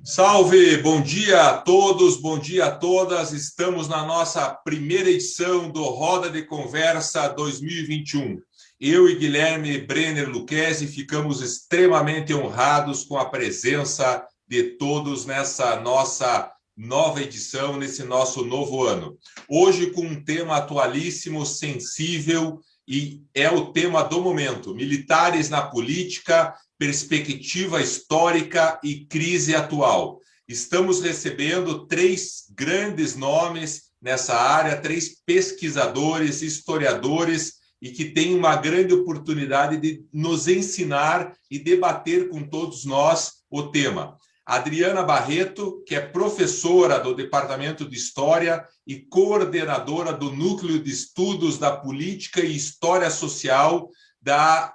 Salve, bom dia a todos, bom dia a todas. Estamos na nossa primeira edição do Roda de Conversa 2021. Eu e Guilherme Brenner Lucchesi ficamos extremamente honrados com a presença de todos nessa nossa nova edição, nesse nosso novo ano. Hoje com um tema atualíssimo, sensível, e é o tema do momento: militares na política, perspectiva histórica e crise atual. Estamos recebendo três grandes nomes nessa área, três pesquisadores, historiadores, e que têm uma grande oportunidade de nos ensinar e debater com todos nós o tema. Adriana Barreto, que é professora do Departamento de História e coordenadora do Núcleo de Estudos da Política e História Social da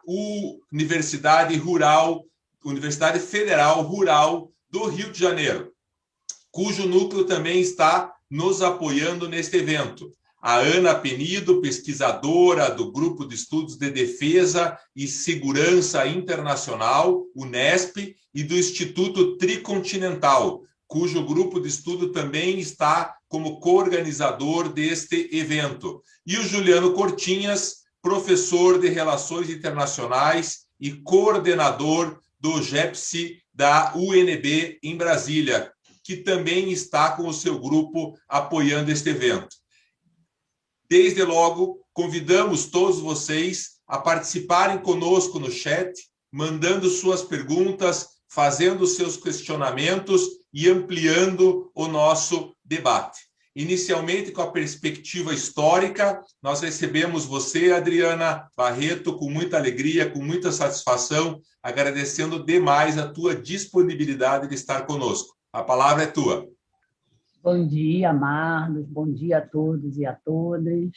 Universidade Federal Rural do Rio de Janeiro, cujo núcleo também está nos apoiando neste evento. A Ana Penido, pesquisadora do Grupo de Estudos de Defesa e Segurança Internacional, UNESP, e do Instituto Tricontinental, cujo grupo de estudo também está como coorganizador deste evento. E o Juliano Cortinhas, professor de Relações Internacionais e coordenador do GEPSI da UNB em Brasília, que também está com o seu grupo apoiando este evento. Desde logo, convidamos todos vocês a participarem conosco no chat, mandando suas perguntas, fazendo seus questionamentos e ampliando o nosso debate. Inicialmente, com a perspectiva histórica, nós recebemos você, Adriana Barreto, com muita alegria, com muita satisfação, agradecendo demais a tua disponibilidade de estar conosco. A palavra é tua. Bom dia, Marlos. Bom dia a todos e a todas.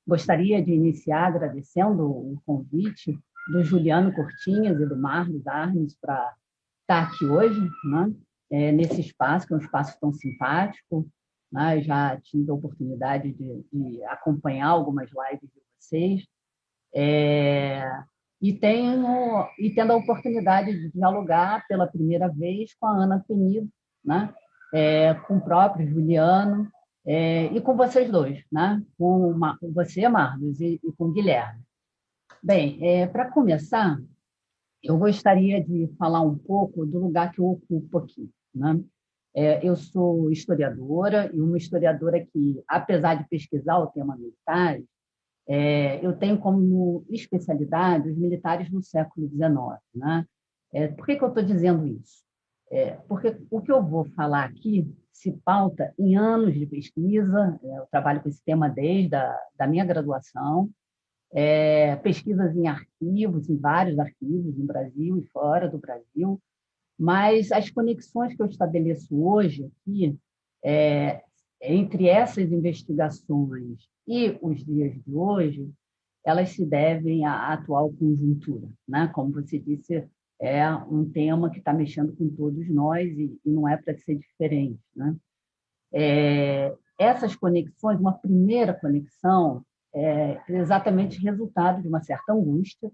Gostaria de iniciar agradecendo o convite do Juliano Cortinhas e do Marlos Arnes para estar aqui hoje, né? Nesse espaço, que é um espaço tão simpático. Né? Já tive a oportunidade de acompanhar algumas lives de vocês. E tendo a oportunidade de dialogar pela primeira vez com a Ana Penido, né? Com o próprio Juliano, e com vocês dois, né? Com você, Marlos, e com o Guilherme. Bem, para começar, eu gostaria de falar um pouco do lugar que eu ocupo aqui, né? Eu sou historiadora, e uma historiadora que, apesar de pesquisar o tema militar, eu tenho como especialidade os militares no século XIX. Né? Por que eu estou dizendo isso? Porque o que eu vou falar aqui se pauta em anos de pesquisa. Eu trabalho com esse tema desde a minha graduação, pesquisas em arquivos, em vários arquivos, no Brasil e fora do Brasil, mas as conexões que eu estabeleço hoje aqui, entre essas investigações e os dias de hoje, elas se devem à atual conjuntura. Né? Como você disse, é um tema que está mexendo com todos nós e não é para ser diferente. Né? Essas conexões, uma primeira conexão, é exatamente resultado de uma certa angústia,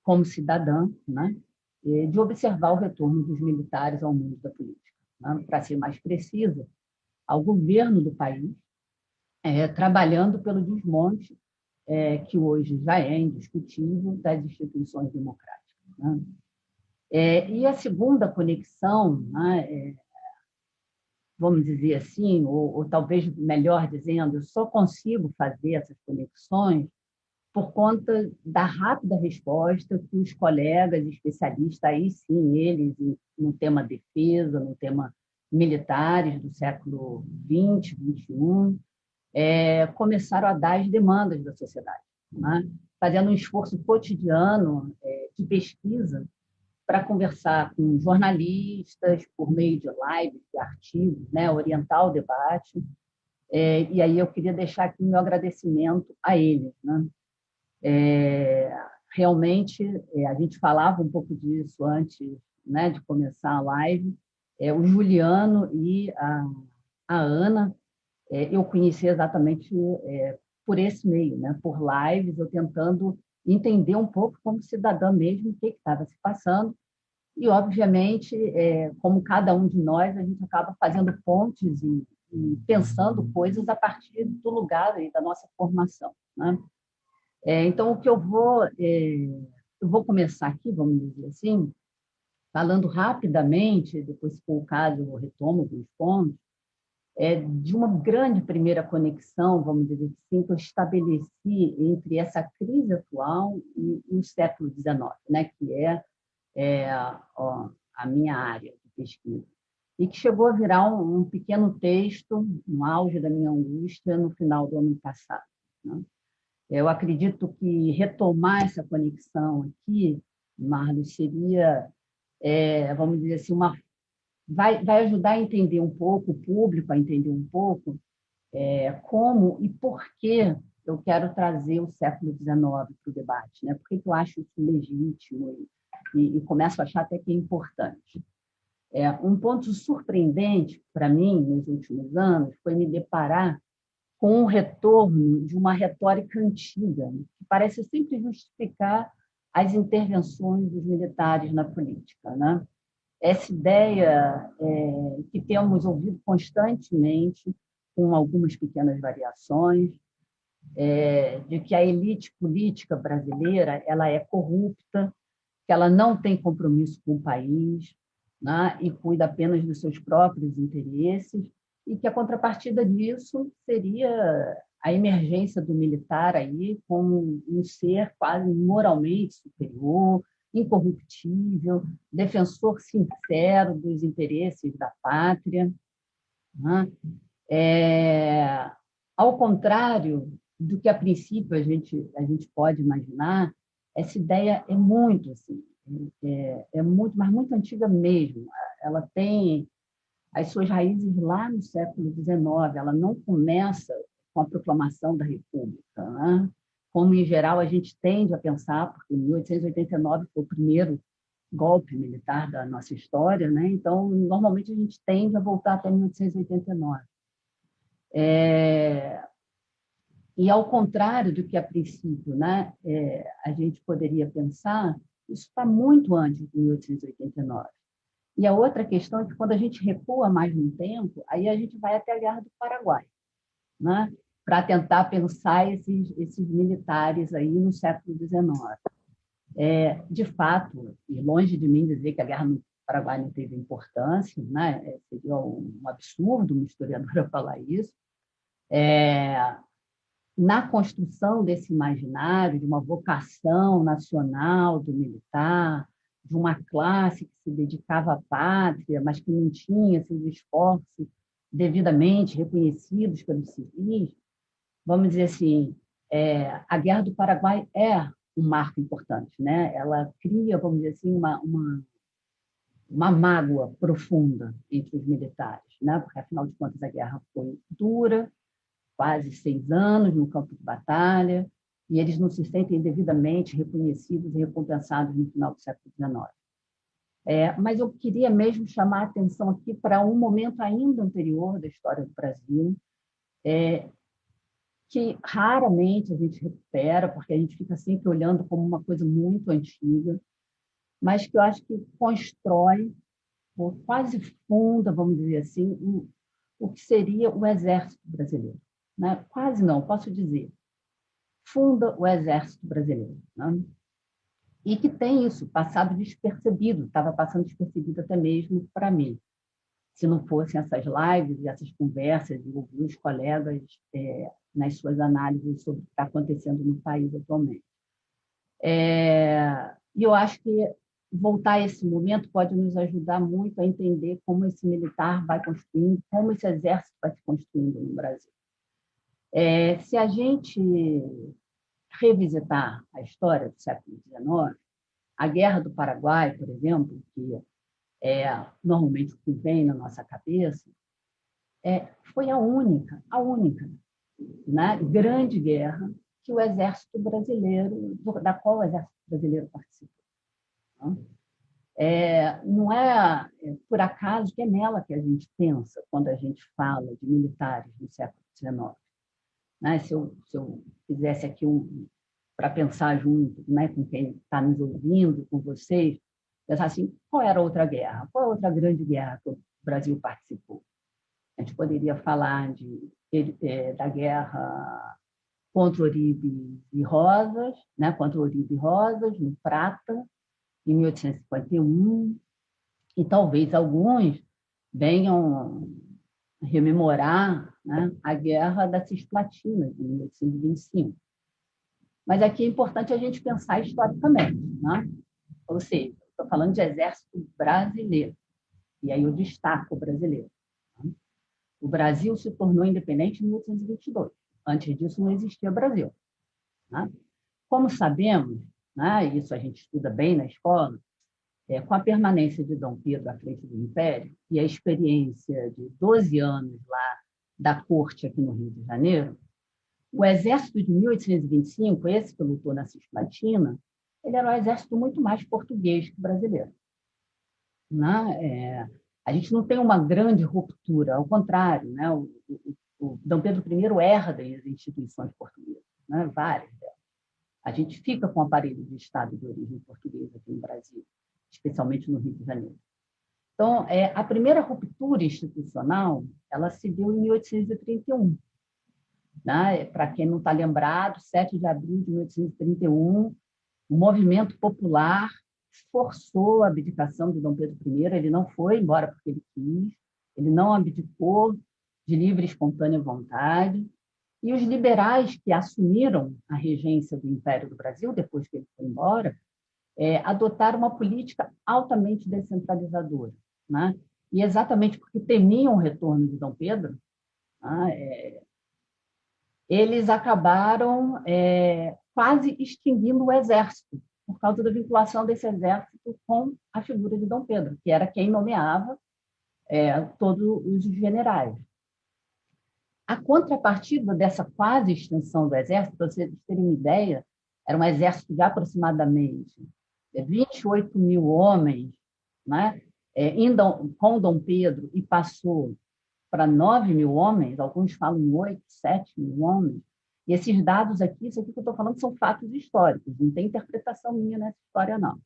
como cidadã, né? De observar o retorno dos militares ao mundo da política. Né? Para ser mais precisa, ao governo do país, trabalhando pelo desmonte, que hoje já é indiscutível, das instituições democráticas. Né? E a segunda conexão, né, vamos dizer assim, ou talvez melhor dizendo, eu só consigo fazer essas conexões por conta da rápida resposta que os colegas especialistas, aí sim, eles, no tema defesa, no tema militares do século XX, XXI, começaram a dar as demandas da sociedade, né? Fazendo um esforço cotidiano de pesquisa para conversar com jornalistas, por meio de lives, de artigos, né? Orientar o debate. E aí eu queria deixar aqui o meu agradecimento a eles. Né? Realmente, a gente falava um pouco disso antes, né, de começar a live. O Juliano e a Ana, eu conheci exatamente por esse meio, né, por lives, eu tentando entender um pouco como cidadã mesmo o que estava se passando E, obviamente, como cada um de nós, a gente acaba fazendo pontes e pensando coisas a partir do lugar aí, da nossa formação, né? Então, o que eu vou começar aqui, vamos dizer assim, falando rapidamente, depois, se for o caso, eu retomo alguns pontos, de uma grande primeira conexão, vamos dizer assim, que eu estabeleci entre essa crise atual e o século XIX, né, que a minha área de pesquisa, e que chegou a virar um pequeno texto, no auge da minha angústia, no final do ano passado, né? Eu acredito que retomar essa conexão aqui, Marlos, seria, vamos dizer assim, vai ajudar a entender um pouco, o público a entender um pouco como e por que eu quero trazer o século XIX para o debate, né? Por que eu acho isso legítimo e começo a achar até que é importante. Um ponto surpreendente para mim, nos últimos anos, foi me deparar com um retorno de uma retórica antiga, que parece sempre justificar as intervenções dos militares na política, né? Essa ideia que temos ouvido constantemente, com algumas pequenas variações, de que a elite política brasileira ela é corrupta, que ela não tem compromisso com o país, né, e cuida apenas dos seus próprios interesses, e que a contrapartida disso seria a emergência do militar aí como um ser quase moralmente superior, incorruptível, defensor sincero dos interesses da pátria, né? Ao contrário do que a princípio a gente pode imaginar, essa ideia é muito assim, muito, mas muito antiga mesmo. Ela tem as suas raízes lá no século XIX. Ela não começa com a proclamação da República, né? Como em geral a gente tende a pensar, porque em 1889 foi o primeiro golpe militar da nossa história, né? Então normalmente a gente tende a voltar até 1889. E, ao contrário do que, a princípio, né, a gente poderia pensar, isso está muito antes de 1889. E a outra questão é que, quando a gente recua mais no tempo, aí a gente vai até a Guerra do Paraguai, né, para tentar pensar esses militares aí no século XIX. De fato, e longe de mim dizer que a Guerra no Paraguai não teve importância, né, seria um absurdo uma historiadora falar isso, na construção desse imaginário de uma vocação nacional do militar, de uma classe que se dedicava à pátria, mas que não tinha seus esforços devidamente reconhecidos pelos civis, vamos dizer assim, a Guerra do Paraguai é um marco importante, né? Ela cria, vamos dizer assim, uma mágoa profunda entre os militares, né? Porque, afinal de contas, a guerra foi dura, quase 6 anos no campo de batalha, e eles não se sentem devidamente reconhecidos e recompensados no final do século XIX. Mas eu queria mesmo chamar a atenção aqui para um momento ainda anterior da história do Brasil, que raramente a gente recupera, porque a gente fica sempre olhando como uma coisa muito antiga, mas que eu acho que constrói, ou quase funda, vamos dizer assim, o que seria o Exército Brasileiro. Né? Quase não, posso dizer. Funda o Exército Brasileiro, né? E que tem isso, passado despercebido, estava passando despercebido até mesmo para mim. Se não fossem essas lives e essas conversas e ouvir os colegas nas suas análises sobre o que está acontecendo no país atualmente. E eu acho que voltar a esse momento pode nos ajudar muito a entender como esse militar vai construindo, como esse exército vai se construindo no Brasil. Se a gente revisitar a história do século XIX, a Guerra do Paraguai, por exemplo, que normalmente o que vem na nossa cabeça, foi a única, né, grande guerra que o Exército Brasileiro, da qual o Exército Brasileiro participou. Não é por acaso que é nela que a gente pensa quando a gente fala de militares no século XIX. Né? Se eu fizesse aqui para pensar junto, né, com quem está nos ouvindo, com vocês, pensar assim, qual era a outra guerra? Qual é a outra grande guerra que o Brasil participou? A gente poderia falar da guerra contra Oribe e Rosas, né? Contra Oribe e Rosas, no Prata, em 1851, e talvez alguns venham rememorar, né, a Guerra da Cisplatina, de 1825. Mas aqui é importante a gente pensar historicamente, né? Ou seja, estou falando de exército brasileiro, e aí eu destaco o brasileiro. Né? O Brasil se tornou independente em 1822. Antes disso, não existia Brasil. Né? Como sabemos, né, isso a gente estuda bem na escola, com a permanência de Dom Pedro à frente do Império e a experiência de 12 anos lá da corte aqui no Rio de Janeiro, o exército de 1825, esse que lutou na Cisplatina, ele era um exército muito mais português que brasileiro. Né? A gente não tem uma grande ruptura, ao contrário, né? O Dom Pedro I herda das instituições portuguesas, né? Várias delas. A gente fica com o aparelho de Estado de origem portuguesa aqui no Brasil, especialmente no Rio de Janeiro. Então, a primeira ruptura institucional ela se deu em 1831. Né? Para quem não está lembrado, 7 de abril de 1831, o movimento popular forçou a abdicação de Dom Pedro I. Ele não foi embora porque ele quis, ele não abdicou de livre e espontânea vontade. E os liberais que assumiram a regência do Império do Brasil, depois que ele foi embora, adotaram uma política altamente descentralizadora. Né? E exatamente porque temiam o retorno de Dom Pedro, né? Eles acabaram quase extinguindo o exército, por causa da vinculação desse exército com a figura de Dom Pedro, que era quem nomeava todos os generais. A contrapartida dessa quase extinção do exército, para vocês terem uma ideia, era um exército de aproximadamente 28 mil homens, né? Indo com Dom Pedro, e passou para 9 mil homens, alguns falam em 8, 7 mil homens. E esses dados aqui, isso aqui que eu estou falando, são fatos históricos, não tem interpretação minha nessa história, não.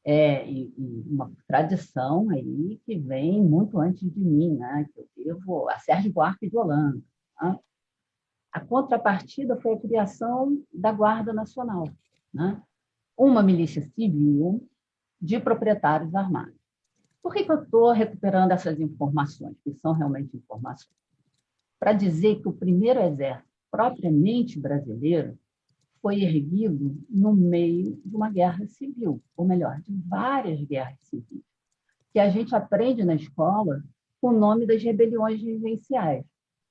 E uma tradição aí que vem muito antes de mim, né? Que eu devo a Sérgio Buarque de Holanda. Né? A contrapartida foi a criação da Guarda Nacional, né? Uma milícia civil de proprietários armados. Por que eu estou recuperando essas informações, que são realmente informações? Para dizer que o primeiro exército propriamente brasileiro foi erguido no meio de uma guerra civil, ou melhor, de várias guerras civis, que a gente aprende na escola com o nome das rebeliões regenciais.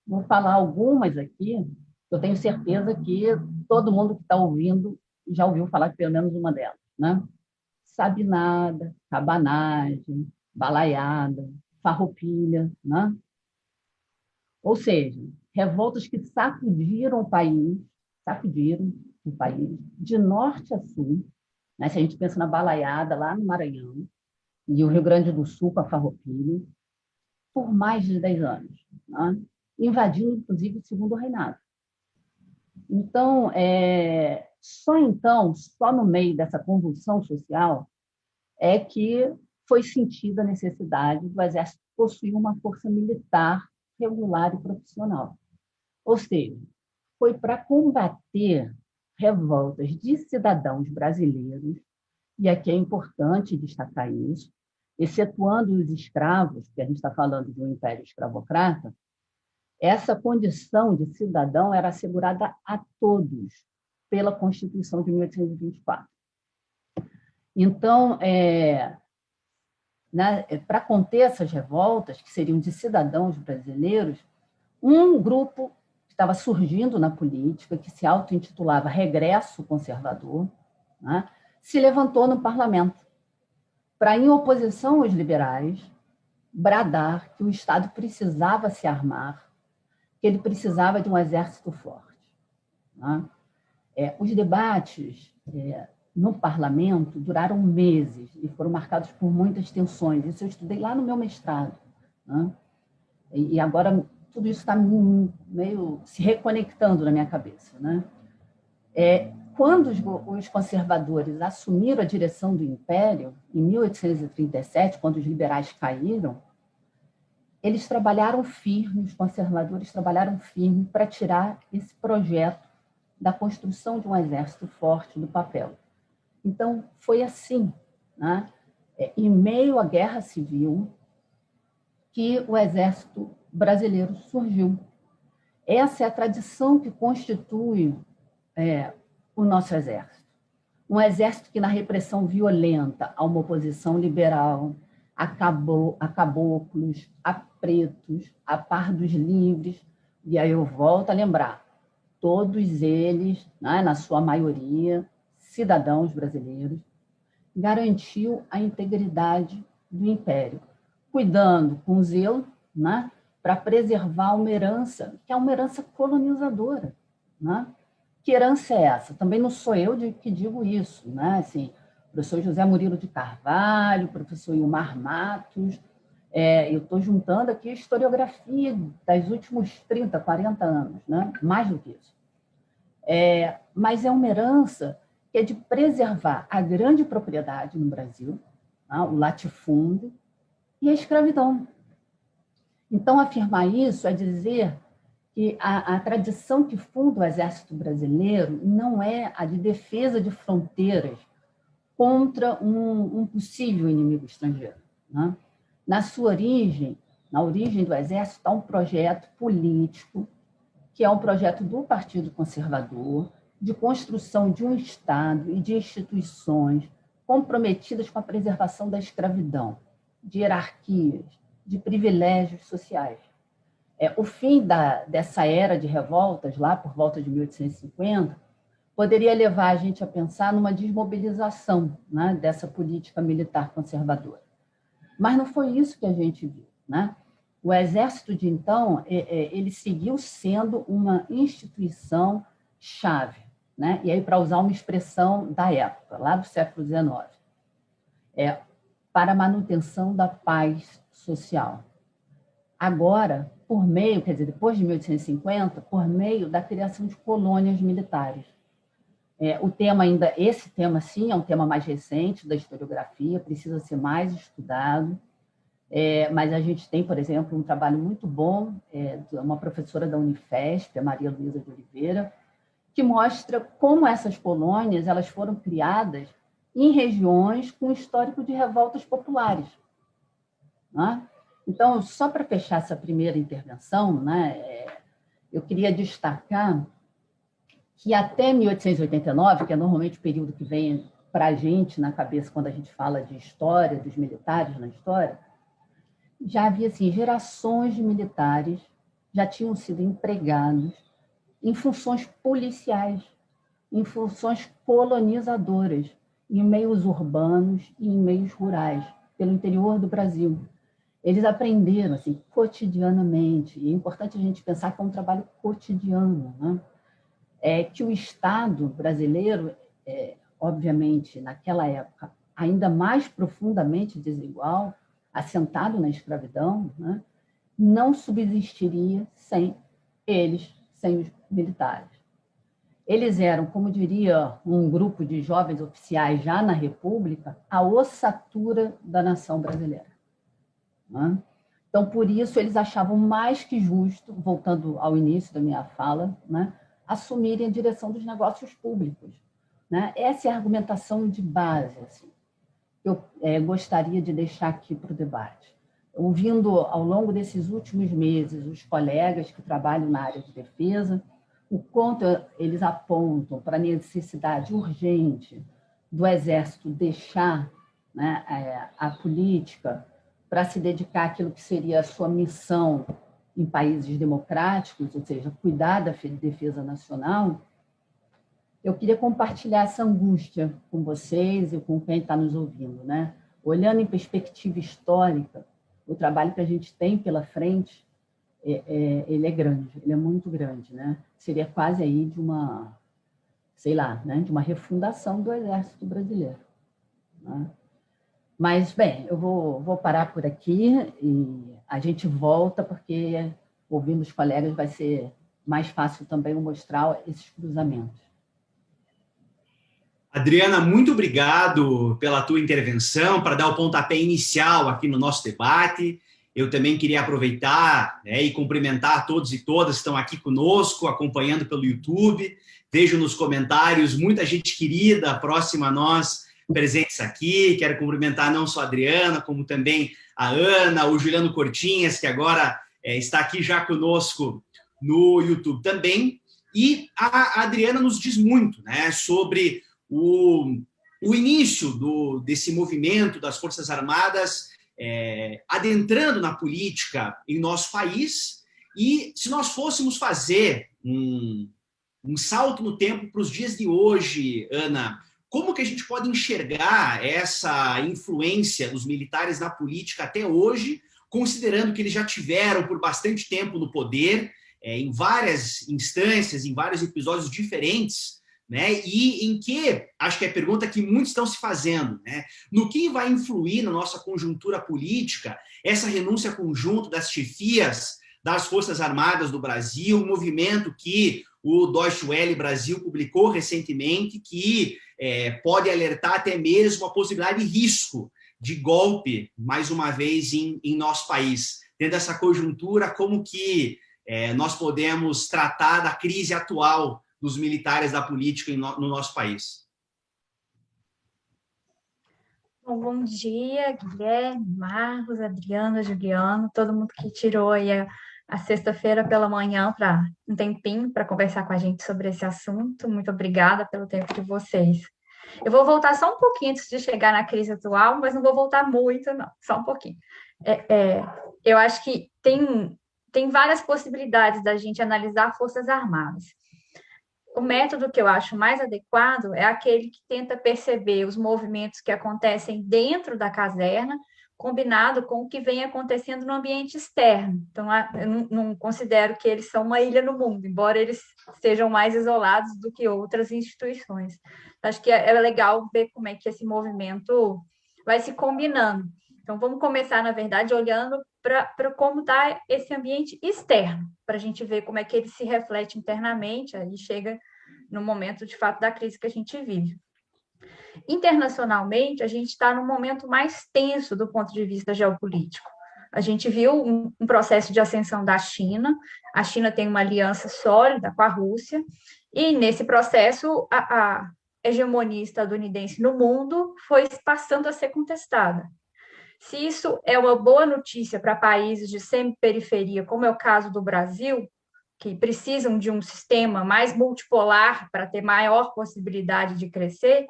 Vou falar algumas aqui, eu tenho certeza que todo mundo que está ouvindo já ouviu falar de pelo menos uma delas. Né? Sabinada, Cabanagem, Balaiada, Farroupilha. Né? Ou seja, revoltas que sacudiram o país de norte a sul, né? Se a gente pensa na Balaiada, lá no Maranhão, e o Rio Grande do Sul, com a Farroupilha, por mais de 10 anos, né? Invadindo, inclusive, o Segundo Reinado. Então, só no meio dessa convulsão social, é que foi sentida a necessidade do Exército possuir uma força militar regular e profissional. Ou seja, foi para combater revoltas de cidadãos brasileiros, e aqui é importante destacar isso, excetuando os escravos, que a gente está falando de um império escravocrata, essa condição de cidadão era assegurada a todos pela Constituição de 1824. Então, para conter essas revoltas, que seriam de cidadãos brasileiros, um grupo que estava surgindo na política, que se auto-intitulava Regresso Conservador, né, se levantou no parlamento para, em oposição aos liberais, bradar que o Estado precisava se armar, que ele precisava de um exército forte. Né? Os debates no parlamento duraram meses e foram marcados por muitas tensões. Isso eu estudei lá no meu mestrado. Né? E agora tudo isso está meio se reconectando na minha cabeça. Né? quando os conservadores assumiram a direção do Império, em 1837, quando os liberais caíram, eles trabalharam firme, os conservadores trabalharam firme para tirar esse projeto da construção de um exército forte do papel. Então, foi assim, né? Em meio à Guerra Civil, que o Exército Brasileiro surgiu. Essa é a tradição que constitui o nosso Exército. Um exército que, na repressão violenta a uma oposição liberal, a caboclos, a pretos, a pardos livres, e aí eu volto a lembrar, todos eles, né, na sua maioria, cidadãos brasileiros, garantiu a integridade do Império, cuidando com zelo, né, para preservar uma herança, que é uma herança colonizadora. Né? Que herança é essa? Também não sou eu que digo isso. Né? Assim, o professor José Murilo de Carvalho, o professor Ilmar Matos, eu estou juntando aqui a historiografia dos últimos 30, 40 anos, né? Mais do que isso. Mas é uma herança que é de preservar a grande propriedade no Brasil, né? O latifúndio, e a escravidão. Então, afirmar isso é dizer que a tradição que funda o Exército Brasileiro não é a de defesa de fronteiras contra um possível inimigo estrangeiro. Né? Na sua origem, na origem do Exército, está um projeto político, que é um projeto do Partido Conservador, de construção de um Estado e de instituições comprometidas com a preservação da escravidão, de hierarquias, de privilégios sociais. O fim dessa era de revoltas, lá por volta de 1850, poderia levar a gente a pensar numa desmobilização, né, dessa política militar conservadora. Mas não foi isso que a gente viu. Né? O Exército de então, ele seguiu sendo uma instituição chave, né? E aí, para usar uma expressão da época, lá do século XIX, para a manutenção da paz social. Agora, por meio, quer dizer, depois de 1850, por meio da criação de colônias militares. O tema ainda, esse tema sim, é um tema mais recente da historiografia, precisa ser mais estudado, mas a gente tem, por exemplo, um trabalho muito bom de uma professora da Unifesp, a Maria Luísa de Oliveira, que mostra como essas colônias elas foram criadas em regiões com histórico de revoltas populares. Né? Então, só para fechar essa primeira intervenção, né, eu queria destacar que até 1889, que é normalmente o período que vem para a gente na cabeça quando a gente fala de história, dos militares na história, já havia assim, gerações de militares já tinham sido empregados em funções policiais, em funções colonizadoras, em meios urbanos e em meios rurais, pelo interior do Brasil. Eles aprenderam assim, cotidianamente, e é importante a gente pensar que é um trabalho cotidiano, né? Que o Estado brasileiro, obviamente, naquela época, ainda mais profundamente desigual, assentado na escravidão, né? Não subsistiria sem eles, sem os militares. Eles eram, como diria um grupo de jovens oficiais já na República, a ossatura da nação brasileira. Né? Então, por isso, eles achavam mais que justo, voltando ao início da minha fala, né, assumirem a direção dos negócios públicos. Né? Essa é a argumentação de base assim, que eu gostaria de deixar aqui para o debate. Ouvindo, ao longo desses últimos meses, os colegas que trabalham na área de defesa, o quanto eles apontam para a necessidade urgente do Exército deixar, né, a política para se dedicar àquilo que seria a sua missão em países democráticos, ou seja, cuidar da defesa nacional, eu queria compartilhar essa angústia com vocês e com quem está nos ouvindo. Né? Olhando em perspectiva histórica, o trabalho que a gente tem pela frente, ele é grande, ele é muito grande. Né? Seria quase aí de uma, sei lá, né, de uma refundação do Exército Brasileiro. Né? Mas, bem, eu vou parar por aqui e a gente volta, porque ouvindo os colegas vai ser mais fácil também mostrar esses cruzamentos. Adriana, muito obrigado pela tua intervenção, para dar o pontapé inicial aqui no nosso debate. Eu também queria aproveitar, né, e cumprimentar todos e todas que estão aqui conosco, acompanhando pelo YouTube. Vejo nos comentários muita gente querida, próxima a nós, presentes aqui. Quero cumprimentar não só a Adriana, como também a Ana, o Juliano Cortinhas, que agora está aqui já conosco no YouTube também. E a Adriana nos diz muito, né, sobre o início desse movimento das Forças Armadas adentrando na política em nosso país. E se nós fôssemos fazer um salto no tempo para os dias de hoje, Ana, como que a gente pode enxergar essa influência dos militares na política até hoje, considerando que eles já tiveram por bastante tempo no poder, em várias instâncias, em vários episódios diferentes, né? E em que, acho que é a pergunta que muitos estão se fazendo, né? No que vai influir na nossa conjuntura política essa renúncia conjunta das chefias das Forças Armadas do Brasil, um movimento que o Deutsche Welle Brasil publicou recentemente, que pode alertar até mesmo a possibilidade de risco de golpe, mais uma vez, em nosso país. Dentro dessa conjuntura, como que nós podemos tratar da crise atual dos militares da política no nosso país? Bom dia, Guilherme, Marcos, Adriana, Juliano, todo mundo que tirou aí a sexta-feira pela manhã para um tempinho para conversar com a gente sobre esse assunto. Muito obrigada pelo tempo de vocês. Eu vou voltar só um pouquinho antes de chegar na crise atual, mas não vou voltar muito, não, só um pouquinho. Eu acho que tem várias possibilidades da gente analisar Forças Armadas. O método que eu acho mais adequado é aquele que tenta perceber os movimentos que acontecem dentro da caserna, combinado com o que vem acontecendo no ambiente externo. Então, eu não considero que eles são uma ilha no mundo, embora eles sejam mais isolados do que outras instituições. Acho que é legal ver como é que esse movimento vai se combinando. Então, vamos começar, na verdade, olhando para como está esse ambiente externo, para a gente ver como é que ele se reflete internamente, aí chega no momento, de fato, da crise que a gente vive. Internacionalmente, a gente está num momento mais tenso do ponto de vista geopolítico. A gente viu um processo de ascensão da China, a China tem uma aliança sólida com a Rússia, e nesse processo a hegemonia estadunidense no mundo foi passando a ser contestada. Se isso é uma boa notícia para países de semi-periferia, como é o caso do Brasil, que precisam de um sistema mais multipolar para ter maior possibilidade de crescer,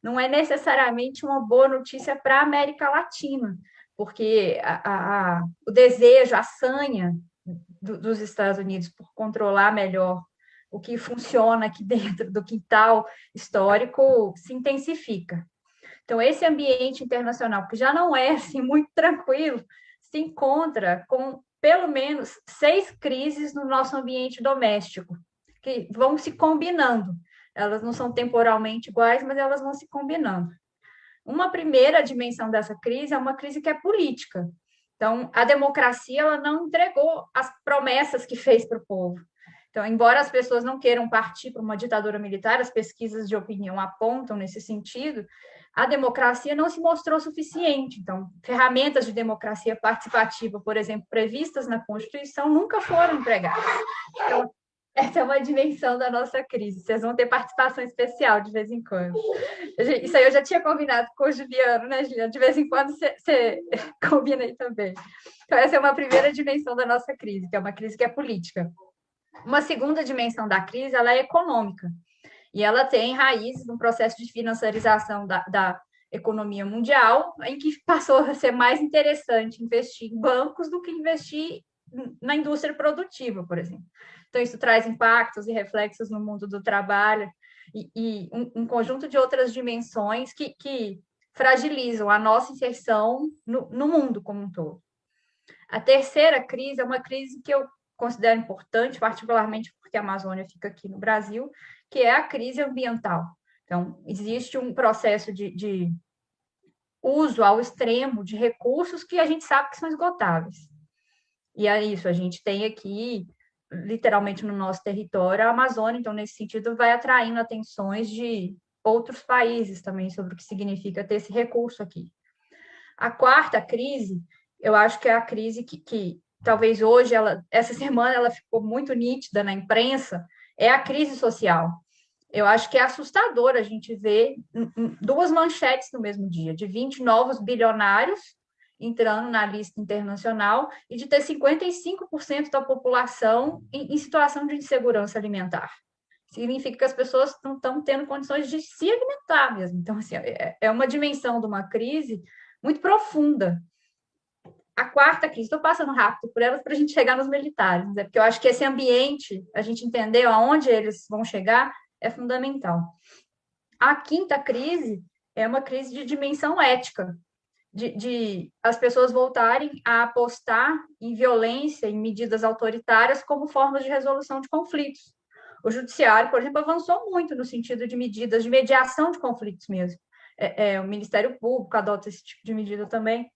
não é necessariamente uma boa notícia para a América Latina, porque o desejo, a sanha dos Estados Unidos por controlar melhor o que funciona aqui dentro do quintal histórico se intensifica. Então, esse ambiente internacional, que já não é assim, muito tranquilo, se encontra com pelo menos 6 crises no nosso ambiente doméstico, que vão se combinando. Elas não são temporalmente iguais, mas elas vão se combinando. Uma primeira dimensão dessa crise é uma crise que é política. Então, a democracia ela não entregou as promessas que fez para o povo. Então, embora as pessoas não queiram partir para uma ditadura militar, as pesquisas de opinião apontam nesse sentido, a democracia não se mostrou suficiente. Então, ferramentas de democracia participativa, por exemplo, previstas na Constituição, nunca foram empregadas. Então, essa é uma dimensão da nossa crise. Vocês vão ter participação especial de vez em quando. Isso aí eu já tinha combinado com o Juliano, né, Juliano? De vez em quando você combina aí também. Então, essa é uma primeira dimensão da nossa crise, que é uma crise que é política. Uma segunda dimensão da crise, ela é econômica. E ela tem raízes no processo de financiarização da economia mundial, em que passou a ser mais interessante investir em bancos do que investir na indústria produtiva, por exemplo. Então, isso traz impactos e reflexos no mundo do trabalho e um conjunto de outras dimensões que fragilizam a nossa inserção no mundo como um todo. A terceira crise é uma crise que eu considero importante, particularmente porque a Amazônia fica aqui no Brasil, que é a crise ambiental. Então, existe um processo de uso ao extremo de recursos que a gente sabe que são esgotáveis. E é isso, a gente tem aqui, literalmente no nosso território, a Amazônia, então, nesse sentido, vai atraindo atenções de outros países também sobre o que significa ter esse recurso aqui. A quarta crise, eu acho que é a crise que talvez hoje, essa semana, ela ficou muito nítida na imprensa, é a crise social. Eu acho que é assustador a gente ver duas manchetes no mesmo dia, de 20 novos bilionários entrando na lista internacional e de ter 55% da população em situação de insegurança alimentar. Significa que as pessoas não estão tendo condições de se alimentar mesmo. Então, assim, é uma dimensão de uma crise muito profunda. A quarta crise, estou passando rápido por elas para a gente chegar nos militares, né? Porque eu acho que esse ambiente, a gente entender aonde eles vão chegar, é fundamental. A quinta crise é uma crise de dimensão ética, de as pessoas voltarem a apostar em violência, em medidas autoritárias como formas de resolução de conflitos. O judiciário, por exemplo, avançou muito no sentido de medidas de mediação de conflitos mesmo. O Ministério Público adota esse tipo de medida também.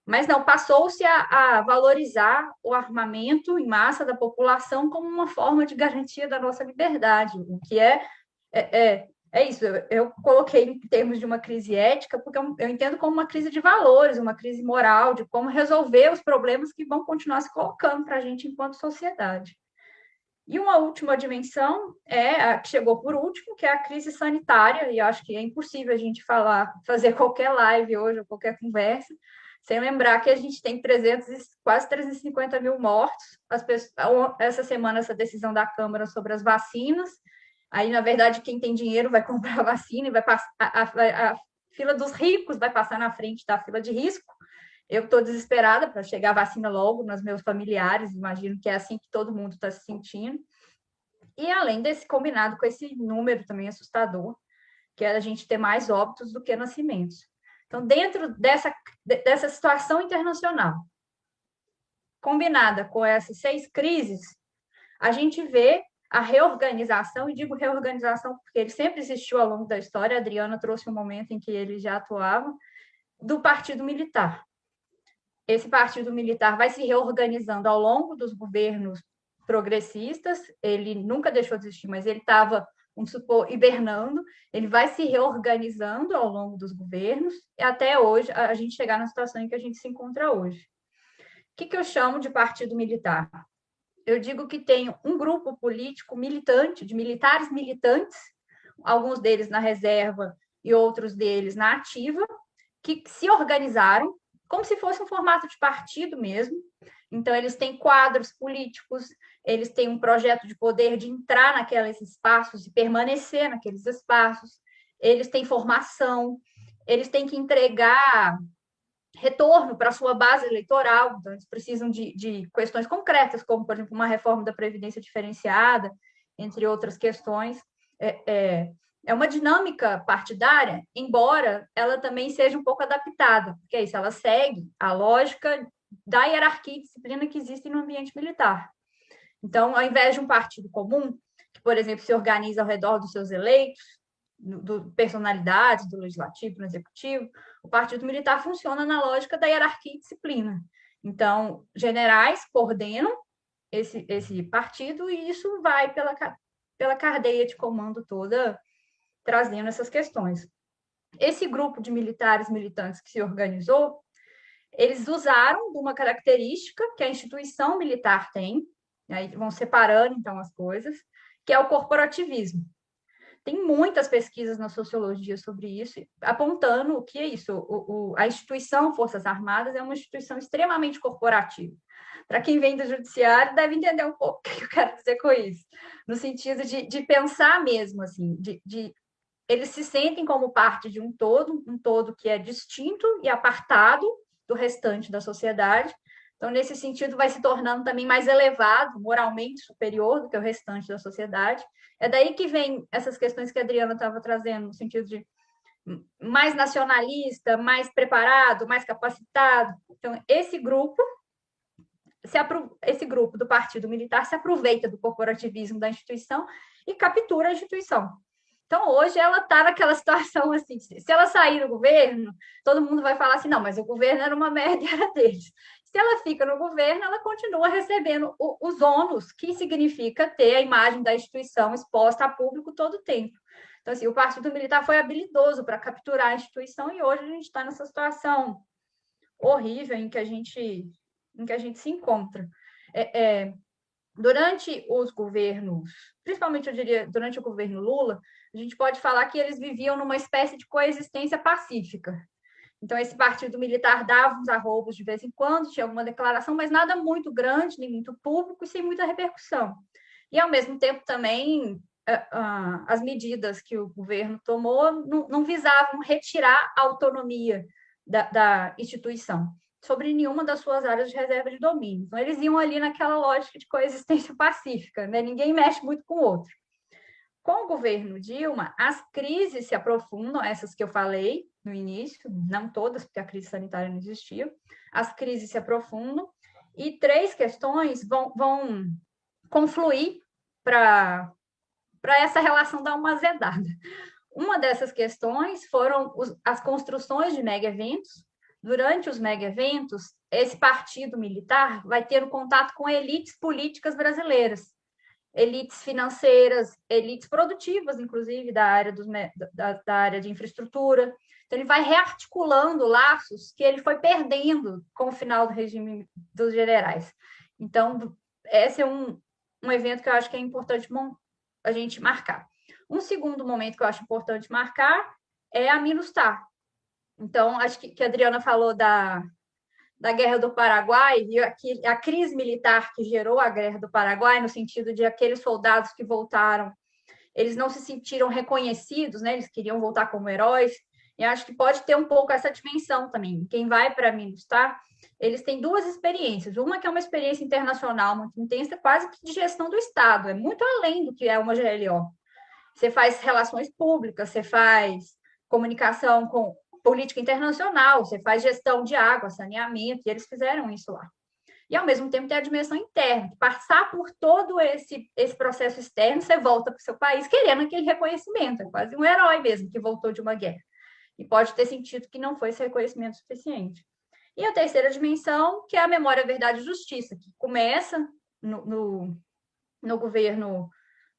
Mas não, passou-se a valorizar o armamento em massa da população como uma forma de garantia da nossa liberdade, o que é isso. Eu coloquei em termos de uma crise ética, porque eu entendo como uma crise de valores, uma crise moral, de como resolver os problemas que vão continuar se colocando para a gente enquanto sociedade. E uma última dimensão é a que chegou por último, que é a crise sanitária, e eu acho que é impossível a gente fazer qualquer live hoje, ou qualquer conversa, sem lembrar que a gente tem quase 350 mil mortos. Essa semana, essa decisão da Câmara sobre as vacinas. Aí, na verdade, quem tem dinheiro vai comprar a vacina e vai passar, a fila dos ricos vai passar na frente da fila de risco. Eu estou desesperada para chegar a vacina logo nos meus familiares, imagino que é assim que todo mundo está se sentindo. E além desse combinado com esse número também assustador, que é a gente ter mais óbitos do que nascimentos. Então, dentro dessa situação internacional, combinada com essas 6 crises, a gente vê a reorganização, e digo reorganização porque ele sempre existiu ao longo da história, a Adriana trouxe um momento em que ele já atuava, do Partido Militar. Esse Partido Militar vai se reorganizando ao longo dos governos progressistas, ele nunca deixou de existir, mas ele estava, vamos supor, hibernando, ele vai se reorganizando ao longo dos governos, e até hoje, a gente chegar na situação em que a gente se encontra hoje. O que eu chamo de Partido Militar? Eu digo que tem um grupo político militante, de militares militantes, alguns deles na reserva e outros deles na ativa, que se organizaram como se fosse um formato de partido mesmo. Então, eles têm quadros políticos, eles têm um projeto de poder de entrar naqueles espaços e permanecer naqueles espaços, eles têm formação, eles têm que entregar retorno para a sua base eleitoral, então eles precisam de questões concretas, como, por exemplo, uma reforma da Previdência diferenciada, entre outras questões. É uma dinâmica partidária, embora ela também seja um pouco adaptada, porque é isso, ela segue a lógica da hierarquia e disciplina que existe no ambiente militar. Então, ao invés de um partido comum, que, por exemplo, se organiza ao redor dos seus eleitos, personalidades do legislativo, do executivo, o Partido Militar funciona na lógica da hierarquia e disciplina. Então, generais coordenam esse partido e isso vai pela cadeia de comando toda, trazendo essas questões. Esse grupo de militares militantes que se organizou, eles usaram de uma característica que a instituição militar tem, aí vão separando, então, as coisas, que é o corporativismo. Tem muitas pesquisas na sociologia sobre isso, apontando o que é isso. A instituição Forças Armadas é uma instituição extremamente corporativa. Para quem vem do judiciário, deve entender um pouco o que eu quero dizer com isso. No sentido de pensar mesmo, assim, eles se sentem como parte de um todo que é distinto e apartado do restante da sociedade. Então, nesse sentido, vai se tornando também mais elevado, moralmente superior do que o restante da sociedade. É daí que vem essas questões que a Adriana estava trazendo, no sentido de mais nacionalista, mais preparado, mais capacitado. Então, esse grupo do Partido Militar se aproveita do corporativismo da instituição e captura a instituição. Então, hoje, ela está naquela situação assim, se ela sair do governo, todo mundo vai falar assim, não, mas o governo era uma merda e era deles. Se ela fica no governo, ela continua recebendo os ônus, que significa ter a imagem da instituição exposta a público todo o tempo. Então, assim, o Partido Militar foi habilidoso para capturar a instituição e hoje a gente está nessa situação horrível em que a gente se encontra. Durante os governos, principalmente, eu diria, durante o governo Lula, a gente pode falar que eles viviam numa espécie de coexistência pacífica. Então, esse partido militar dava uns arroubos de vez em quando, tinha alguma declaração, mas nada muito grande, nem muito público e sem muita repercussão. E, ao mesmo tempo, também, as medidas que o governo tomou não visavam retirar a autonomia da instituição sobre nenhuma das suas áreas de reserva de domínio. Então, eles iam ali naquela lógica de coexistência pacífica, né? Ninguém mexe muito com o outro. Com o governo Dilma, as crises se aprofundam, essas que eu falei no início, não todas, porque a crise sanitária não existia, as crises se aprofundam e 3 questões vão confluir para essa relação dar uma azedada. Uma dessas questões foram as construções de mega-eventos. Durante os mega-eventos, esse partido militar vai ter um contato com elites políticas brasileiras, elites financeiras, elites produtivas, inclusive, da área de infraestrutura. Então, ele vai rearticulando laços que ele foi perdendo com o final do regime dos generais. Então, esse é um evento que eu acho que é importante a gente marcar. Um segundo momento que eu acho importante marcar é a MINUSTAH. Então, acho que a Adriana falou da Guerra do Paraguai e a crise militar que gerou a Guerra do Paraguai, no sentido de aqueles soldados que voltaram, eles não se sentiram reconhecidos, né? Eles queriam voltar como heróis, e acho que pode ter um pouco essa dimensão também. Quem vai para MINUSTAH, eles têm 2 experiências. Uma que é uma experiência internacional muito intensa, quase que de gestão do Estado, é muito além do que é uma GLO. Você faz relações públicas, você faz comunicação com política internacional, você faz gestão de água, saneamento, e eles fizeram isso lá. E, ao mesmo tempo, tem a dimensão interna, passar por todo esse processo externo, você volta para o seu país querendo aquele reconhecimento, é quase um herói mesmo que voltou de uma guerra. E pode ter sentido que não foi esse reconhecimento suficiente. E a terceira dimensão, que é a memória, verdade e justiça, que começa no governo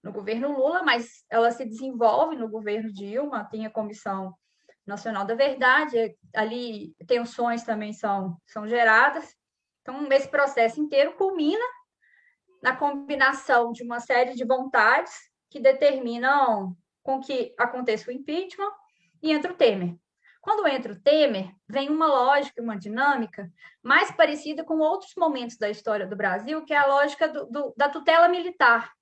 Lula, mas ela se desenvolve no governo Dilma, tem a Comissão Nacional da Verdade, ali tensões também são geradas. Então, esse processo inteiro culmina na combinação de uma série de vontades que determinam com que aconteça o impeachment e entra o Temer. Quando entra o Temer, vem uma lógica, uma dinâmica mais parecida com outros momentos da história do Brasil, que é a lógica da tutela militar,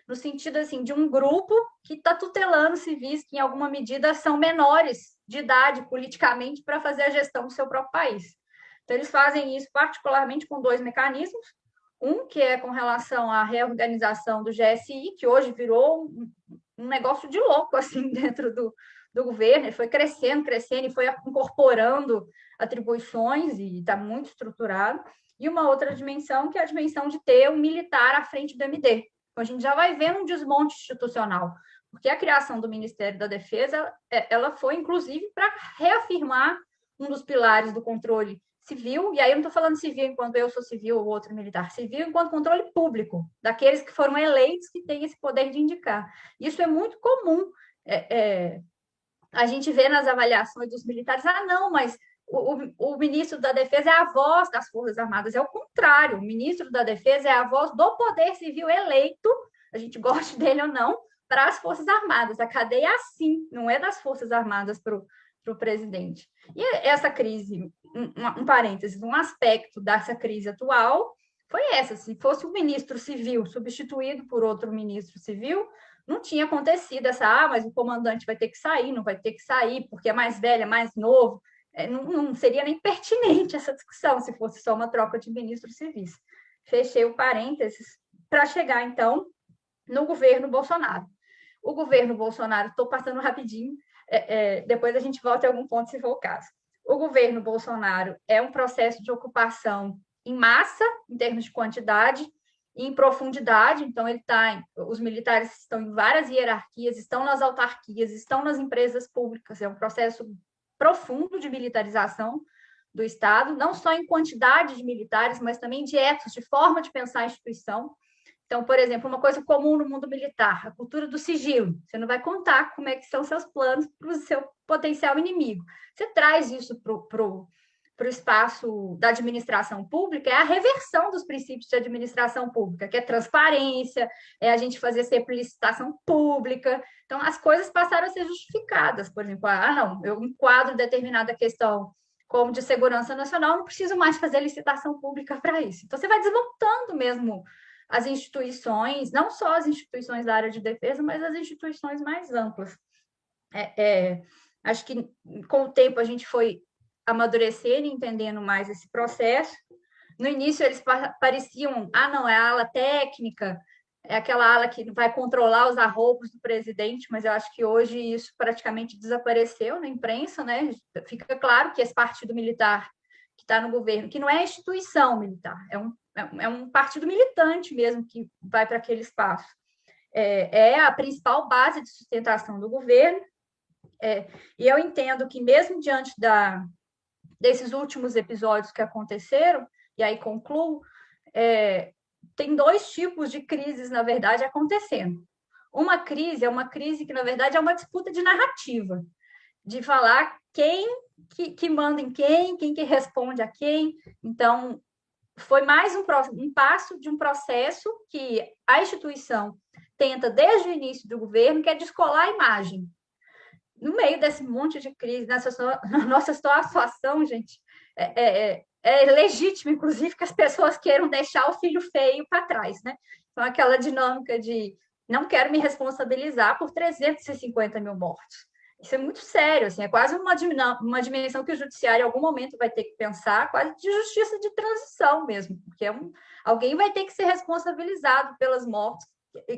no sentido assim, de um grupo que está tutelando civis que, em alguma medida, são menores de idade politicamente para fazer a gestão do seu próprio país. Então, eles fazem isso particularmente com 2 mecanismos. Um, que é com relação à reorganização do GSI, que hoje virou um negócio de louco assim, dentro do governo. Ele foi crescendo e foi incorporando atribuições e está muito estruturado. E uma outra dimensão, que é a dimensão de ter um militar à frente do MD. Então, a gente já vai vendo um desmonte institucional, porque a criação do Ministério da Defesa, ela foi, inclusive, para reafirmar um dos pilares do controle civil, e aí eu não estou falando civil enquanto eu sou civil ou outro militar, civil enquanto controle público, daqueles que foram eleitos que têm esse poder de indicar. Isso é muito comum. A gente vê nas avaliações dos militares, não, mas o ministro da Defesa é a voz das Forças Armadas. É o contrário, o ministro da Defesa é a voz do poder civil eleito, a gente goste dele ou não, para as Forças Armadas. A cadeia é assim, não é das Forças Armadas para o presidente. E essa crise, um parênteses, um aspecto dessa crise atual foi essa. Se fosse um ministro civil substituído por outro ministro civil, não tinha acontecido essa, mas o comandante vai ter que sair, não vai ter que sair, porque é mais velho, é mais novo. Não seria nem pertinente essa discussão se fosse só uma troca de ministros civis. Fechei o parênteses para chegar, então, no governo Bolsonaro. O governo Bolsonaro, estou passando rapidinho, depois a gente volta em algum ponto, se for o caso. O governo Bolsonaro é um processo de ocupação em massa, em termos de quantidade, e em profundidade. Então, os militares estão em várias hierarquias, estão nas autarquias, estão nas empresas públicas. É um processo profundo de militarização do Estado, não só em quantidade de militares, mas também de ethos, de forma de pensar a instituição. Então, por exemplo, uma coisa comum no mundo militar, a cultura do sigilo. Você não vai contar como é que são seus planos para o seu potencial inimigo. Você traz isso para o espaço da administração pública, é a reversão dos princípios de administração pública, que é transparência, é a gente fazer sempre licitação pública. Então, as coisas passaram a ser justificadas. Por exemplo, não, eu enquadro determinada questão como de segurança nacional, não preciso mais fazer licitação pública para isso. Então, você vai desmontando mesmo as instituições, não só as instituições da área de defesa, mas as instituições mais amplas. Acho que com o tempo a gente foi amadurecendo e entendendo mais esse processo. No início eles pareciam, não, é a ala técnica, é aquela ala que vai controlar os arroubos do presidente, mas eu acho que hoje isso praticamente desapareceu na imprensa, né? Fica claro que esse partido militar que está no governo, que não é instituição militar, é um partido militante mesmo que vai para aquele espaço. É a principal base de sustentação do governo, e eu entendo que mesmo diante desses últimos episódios que aconteceram, e aí concluo, tem dois tipos de crises, na verdade, acontecendo. Uma crise é uma crise que, na verdade, é uma disputa de narrativa, de falar quem que manda em quem que responde a quem. Então, foi mais um passo de um processo que a instituição tenta, desde o início do governo, que é descolar a imagem. No meio desse monte de crise, na nossa situação, gente, é legítimo, inclusive, que as pessoas queiram deixar o filho feio para trás, né? Então, aquela dinâmica de não quero me responsabilizar por 350 mil mortos. Isso é muito sério, assim, é quase uma dimensão que o judiciário, em algum momento, vai ter que pensar, quase de justiça de transição mesmo, porque alguém vai ter que ser responsabilizado pelas mortes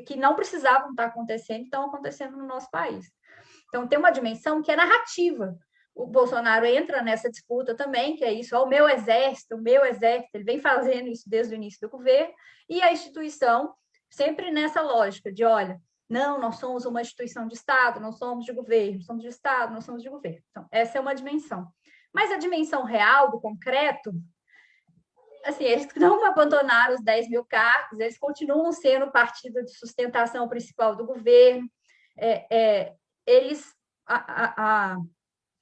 que não precisavam estar acontecendo e estão acontecendo no nosso país. Então, tem uma dimensão que é narrativa. O Bolsonaro entra nessa disputa também, que é isso, o meu exército, ele vem fazendo isso desde o início do governo, e a instituição sempre nessa lógica de, olha, não, nós somos uma instituição de Estado, não somos de governo, somos de Estado, não somos de governo. Então, essa é uma dimensão. Mas a dimensão real, do concreto, assim, eles não abandonaram os 10 mil cargos, eles continuam sendo o partido de sustentação principal do governo, eles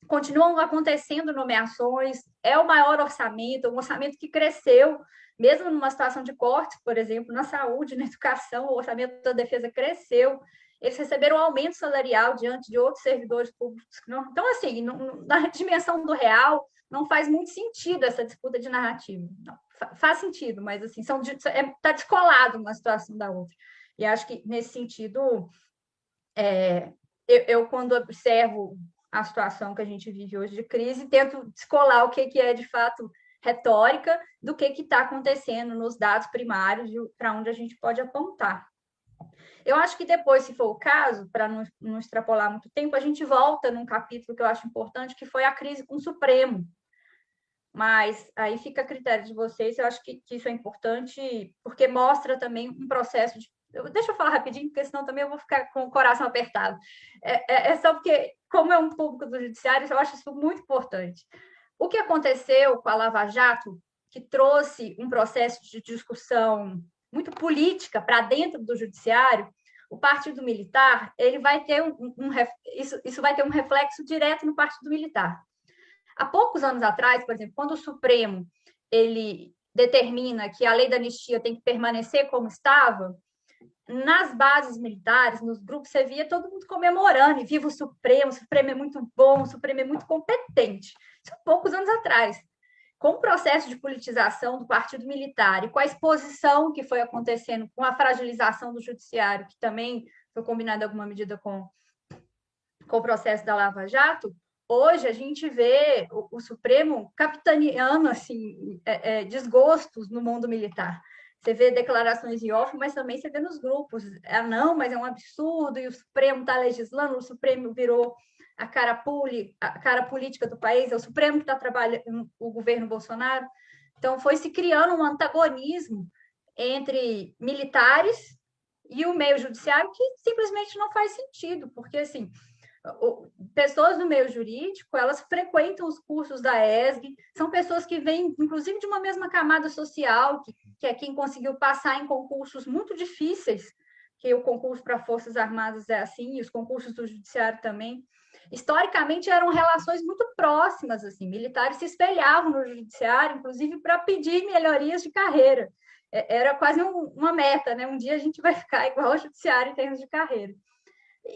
continuam acontecendo nomeações, é o maior orçamento, um orçamento que cresceu, mesmo numa situação de cortes, por exemplo, na saúde, na educação, o orçamento da defesa cresceu, eles receberam um aumento salarial diante de outros servidores públicos. Então, assim, na dimensão do real, não faz muito sentido essa disputa de narrativa. Não, faz sentido, mas assim, está descolado uma situação da outra. E acho que, nesse sentido, eu, quando observo a situação que a gente vive hoje de crise, tento descolar o que é, de fato, retórica do que está acontecendo nos dados primários para onde a gente pode apontar. Eu acho que depois, se for o caso, para não extrapolar muito tempo, a gente volta num capítulo que eu acho importante, que foi a crise com o Supremo. Mas aí fica a critério de vocês, eu acho que isso é importante, porque mostra também um processo de... Deixa eu falar rapidinho, porque senão também eu vou ficar com o coração apertado. Só porque, como é um público do judiciário, eu acho isso muito importante. O que aconteceu com a Lava Jato, que trouxe um processo de discussão muito política para dentro do judiciário, o Partido Militar, ele vai ter isso vai ter um reflexo direto no Partido Militar. Há poucos anos atrás, por exemplo, quando o Supremo ele determina que a lei da anistia tem que permanecer como estava, nas bases militares, nos grupos, você via todo mundo comemorando, e viva o Supremo é muito bom, o Supremo é muito competente. Isso há poucos anos atrás. Com o processo de politização do Partido Militar e com a exposição que foi acontecendo, com a fragilização do judiciário, que também foi combinado em alguma medida com o processo da Lava Jato, hoje a gente vê o Supremo capitaneando assim, desgostos no mundo militar. Você vê declarações em off, mas também você vê nos grupos. Não, mas é um absurdo, e o Supremo está legislando, o Supremo virou a cara política do país, é o Supremo que está trabalhando o governo Bolsonaro. Então, foi se criando um antagonismo entre militares e o meio judiciário que simplesmente não faz sentido, porque, assim, Pessoas do meio jurídico, elas frequentam os cursos da ESG, são pessoas que vêm, inclusive, de uma mesma camada social, que é quem conseguiu passar em concursos muito difíceis, que o concurso para Forças Armadas é assim, e os concursos do Judiciário também. Historicamente, eram relações muito próximas, assim, militares se espelhavam no Judiciário, inclusive, para pedir melhorias de carreira. Era quase uma meta, né? Um dia a gente vai ficar igual ao Judiciário em termos de carreira.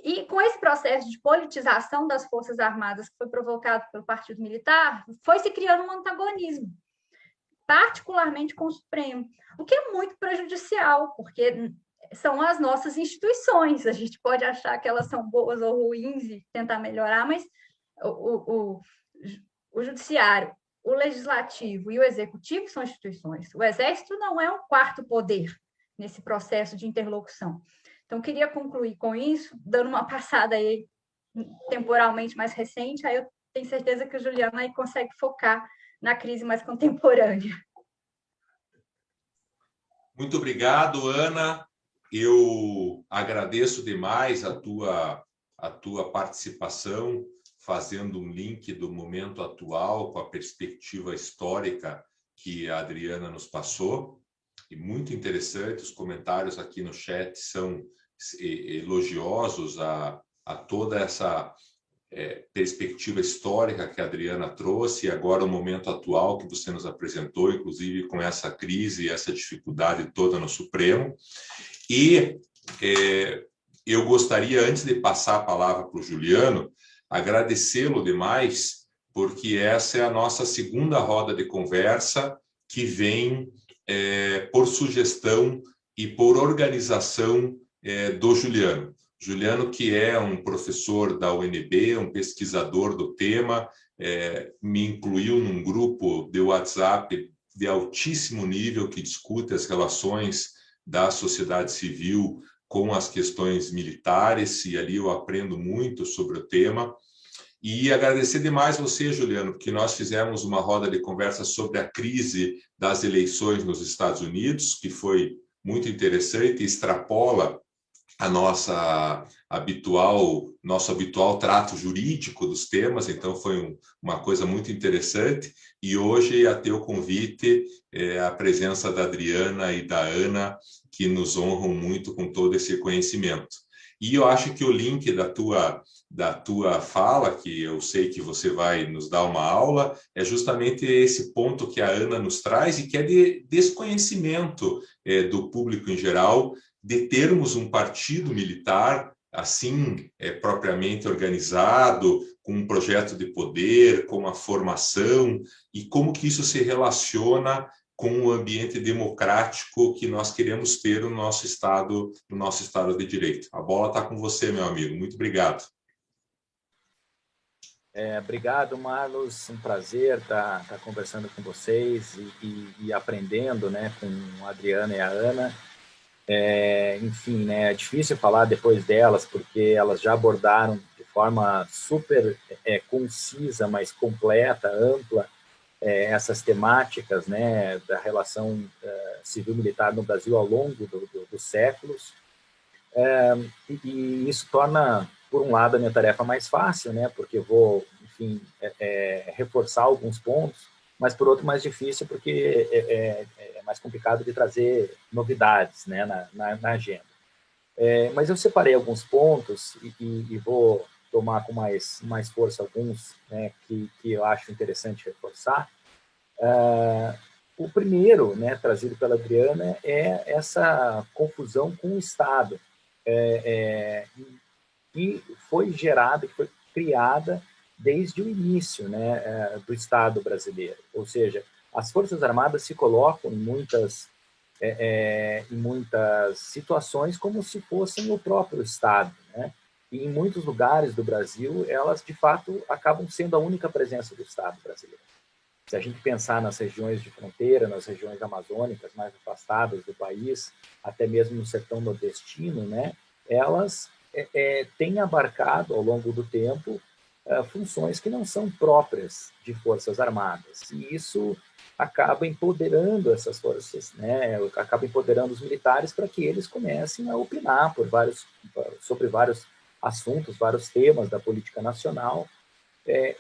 E com esse processo de politização das Forças Armadas que foi provocado pelo Partido Militar, foi se criando um antagonismo, particularmente com o Supremo, o que é muito prejudicial, porque são as nossas instituições. A gente pode achar que elas são boas ou ruins e tentar melhorar, mas o Judiciário, o Legislativo e o Executivo são instituições. O Exército não é um quarto poder nesse processo de interlocução. Então, queria concluir com isso, dando uma passada aí temporalmente mais recente, aí eu tenho certeza que o Juliano aí consegue focar na crise mais contemporânea. Muito obrigado, Ana. Eu agradeço demais a tua participação, fazendo um link do momento atual com a perspectiva histórica que a Adriana nos passou. E muito interessante, os comentários aqui no chat são elogiosos a toda essa perspectiva histórica que a Adriana trouxe, e agora o momento atual que você nos apresentou, inclusive com essa crise e essa dificuldade toda no Supremo. E eu gostaria, antes de passar a palavra para o Juliano, agradecê-lo demais, porque essa é a nossa segunda roda de conversa que vem por sugestão e por organização do Juliano. Juliano, que é um professor da UNB, um pesquisador do tema, me incluiu num grupo de WhatsApp de altíssimo nível que discute as relações da sociedade civil com as questões militares, e ali eu aprendo muito sobre o tema. E agradecer demais você, Juliano, porque nós fizemos uma roda de conversa sobre a crise das eleições nos Estados Unidos, que foi muito interessante e extrapola a nosso habitual trato jurídico dos temas, então foi uma coisa muito interessante. E hoje, a teu convite, a presença da Adriana e da Ana, que nos honram muito com todo esse conhecimento. E eu acho que o link da tua fala, que eu sei que você vai nos dar uma aula, é justamente esse ponto que a Ana nos traz e que é de desconhecimento do público em geral, de termos um partido militar assim, propriamente organizado, com um projeto de poder, com a formação, e como que isso se relaciona com o ambiente democrático que nós queremos ter no nosso Estado de Direito. A bola está com você, meu amigo. Muito obrigado. Obrigado, Marlos. Um prazer estar conversando com vocês e aprendendo, né, com a Adriana e a Ana. Enfim, né, é difícil falar depois delas, porque elas já abordaram de forma super concisa, mas completa, ampla, essas temáticas, né, da relação civil-militar no Brasil ao longo dos séculos. E isso torna, por um lado, a minha tarefa mais fácil, né, porque eu vou, enfim, reforçar alguns pontos, mas, por outro, mais difícil, porque é mais complicado de trazer novidades, né, na agenda. Mas eu separei alguns pontos e vou tomar com mais força alguns, né, que eu acho interessante reforçar. O primeiro, né, trazido pela Adriana, é essa confusão com o Estado, que foi gerada, que foi criada desde o início, né, do Estado brasileiro. Ou seja, as Forças Armadas se colocam em muitas situações como se fossem o próprio Estado, né? E em muitos lugares do Brasil, elas, de fato, acabam sendo a única presença do Estado brasileiro. Se a gente pensar nas regiões de fronteira, nas regiões amazônicas mais afastadas do país, até mesmo no sertão nordestino, né, elas têm abarcado, ao longo do tempo, funções que não são próprias de Forças Armadas. E isso acaba empoderando essas forças, né, acaba empoderando os militares para que eles comecem a opinar sobre vários assuntos, vários temas da política nacional,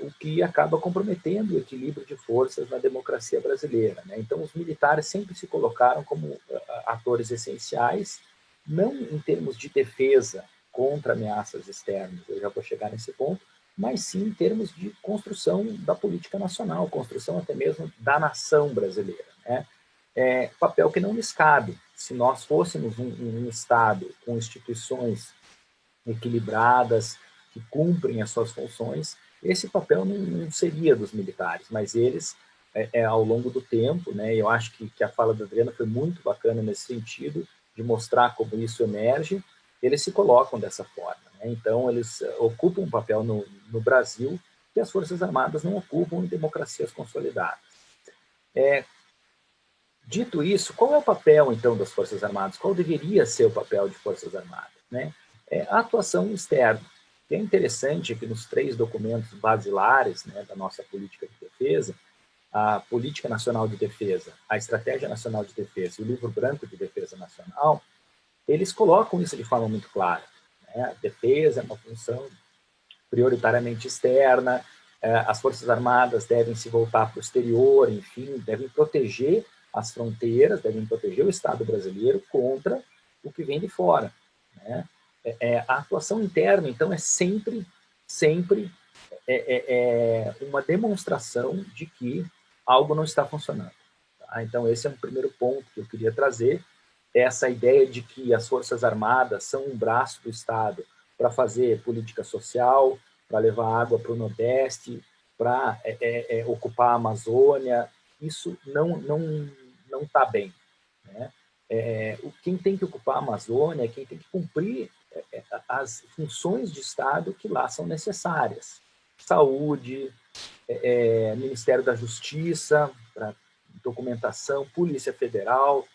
o que acaba comprometendo o equilíbrio de forças na democracia brasileira, né? Então, os militares sempre se colocaram como atores essenciais, não em termos de defesa contra ameaças externas, eu já vou chegar nesse ponto, mas sim em termos de construção da política nacional, construção até mesmo da nação brasileira, né? Papel que não lhes cabe. Se nós fôssemos um Estado com instituições equilibradas, que cumprem as suas funções, esse papel não seria dos militares, mas eles, ao longo do tempo, né, eu acho que a fala da Adriana foi muito bacana nesse sentido, de mostrar como isso emerge, eles se colocam dessa forma, né? Então, eles ocupam um papel no Brasil que as Forças Armadas não ocupam em democracias consolidadas. Dito isso, qual é o papel, então, das Forças Armadas? Qual deveria ser o papel de Forças Armadas, né? A atuação externa. Que é interessante que nos 3 documentos basilares, né, da nossa política de defesa, a Política Nacional de Defesa, a Estratégia Nacional de Defesa e o Livro Branco de Defesa Nacional, eles colocam isso de forma muito clara, né? A defesa é uma função prioritariamente externa, as Forças Armadas devem se voltar para o exterior, enfim, devem proteger as fronteiras, devem proteger o Estado brasileiro contra o que vem de fora, né? A atuação interna, então, é sempre uma demonstração de que algo não está funcionando. Tá? Então, esse é um primeiro ponto que eu queria trazer, essa ideia de que as Forças Armadas são um braço do Estado para fazer política social, para levar água para o Nordeste, para ocupar a Amazônia, isso não está bem, né? Quem tem que ocupar a Amazônia, quem tem que cumprir as funções de Estado que lá são necessárias. Saúde, Ministério da Justiça, para documentação, Polícia Federal,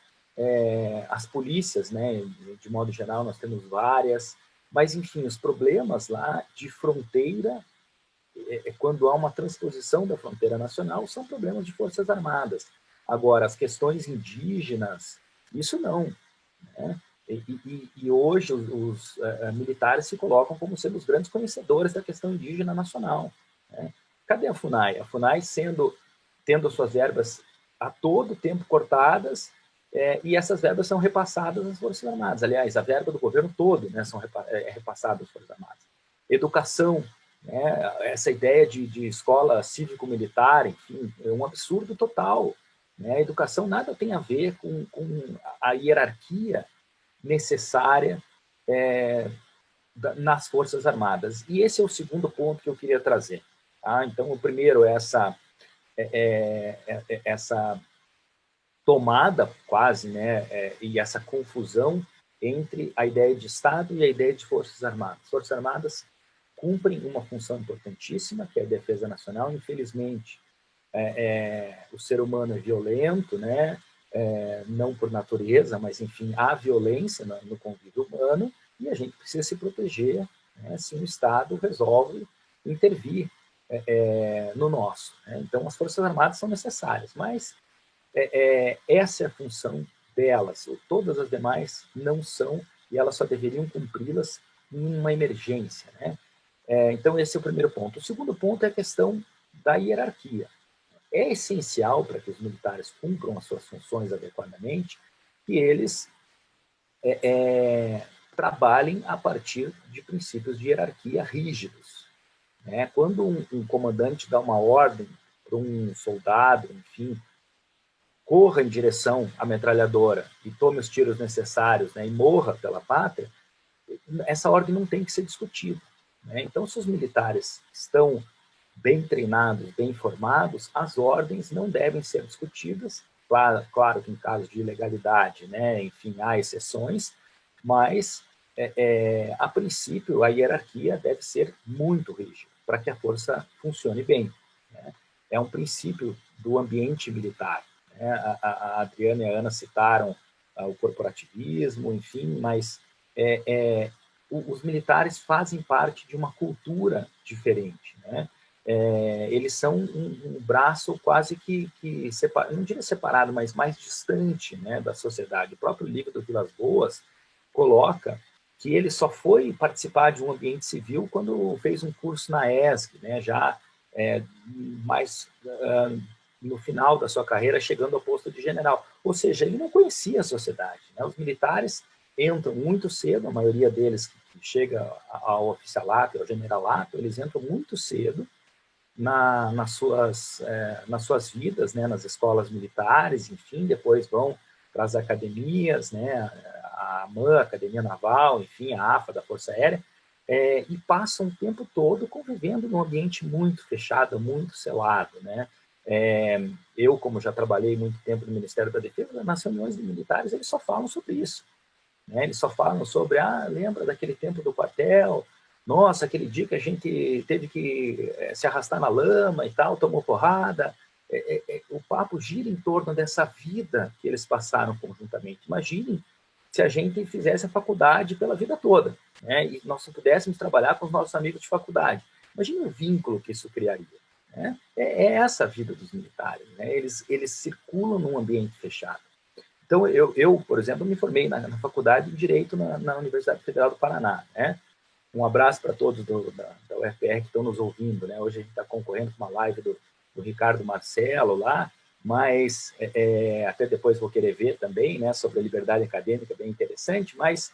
as polícias, né, de modo geral, nós temos várias, mas, enfim, os problemas lá de fronteira, quando há uma transposição da fronteira nacional, são problemas de Forças Armadas. Agora, as questões indígenas, isso não, né? E hoje os militares se colocam como sendo os grandes conhecedores da questão indígena nacional, né? Cadê a FUNAI? A FUNAI tendo as suas verbas a todo tempo cortadas, e essas verbas são repassadas às Forças Armadas. Aliás, a verba do governo todo, né, é repassada às Forças Armadas. Educação, né, essa ideia de escola cívico-militar, enfim, é um absurdo total, né? A educação nada tem a ver com a hierarquia necessária nas Forças Armadas. E esse é o segundo ponto que eu queria trazer. Tá? Então, o primeiro é essa tomada quase, né, e essa confusão entre a ideia de Estado e a ideia de Forças Armadas. As Forças Armadas cumprem uma função importantíssima, que é a defesa nacional. Infelizmente, o ser humano é violento, né? Não por natureza, mas, enfim, há violência no convívio humano e a gente precisa se proteger, né, se o Estado resolve intervir no nosso, né? Então, as Forças Armadas são necessárias, mas essa é a função delas. Todas as demais não são, e elas só deveriam cumpri-las em uma emergência, né? Então, esse é o primeiro ponto. O segundo ponto é a questão da hierarquia. É essencial para que os militares cumpram as suas funções adequadamente que eles trabalhem a partir de princípios de hierarquia rígidos, né? Quando um comandante dá uma ordem para um soldado, enfim, corra em direção à metralhadora e tome os tiros necessários, né, e morra pela pátria, essa ordem não tem que ser discutida, né? Então, se os militares estão bem treinados, bem informados, as ordens não devem ser discutidas. Claro que em casos de ilegalidade, né, enfim, há exceções, mas, a princípio, a hierarquia deve ser muito rígida para que a força funcione bem, né? É um princípio do ambiente militar, né? A Adriana e a Ana citaram o corporativismo, enfim, mas os militares fazem parte de uma cultura diferente, né? Eles são um braço quase que não diria separado, mas mais distante, né, da sociedade. O próprio livro do Vilas Boas coloca que ele só foi participar de um ambiente civil quando fez um curso na ESG, né, já mais no final da sua carreira, chegando ao posto de general. Ou seja, ele não conhecia a sociedade, né? Os militares entram muito cedo, a maioria deles que chega ao oficialato, ao generalato, eles entram muito cedo nas suas vidas, né, nas escolas militares, enfim, depois vão para as academias, né, a AMAN, a Academia Naval, enfim, a AFA da Força Aérea, e passam o tempo todo convivendo num ambiente muito fechado, muito selado, né? Eu, como já trabalhei muito tempo no Ministério da Defesa, nas reuniões de militares eles só falam sobre isso, né? Eles só falam sobre, lembra daquele tempo do quartel? Nossa, aquele dia que a gente teve que se arrastar na lama e tal, tomou porrada. O papo gira em torno dessa vida que eles passaram conjuntamente. Imaginem se a gente fizesse a faculdade pela vida toda, né? E nós pudéssemos trabalhar com os nossos amigos de faculdade. Imagine o vínculo que isso criaria, né? É essa a vida dos militares, né? Eles circulam num ambiente fechado. Então, eu por exemplo, me formei na faculdade de Direito na Universidade Federal do Paraná, né? Um abraço para todos da UFR que estão nos ouvindo, né? Hoje a gente está concorrendo com uma live do Ricardo Marcelo lá, mas até depois vou querer ver também, né, sobre a liberdade acadêmica, bem interessante, mas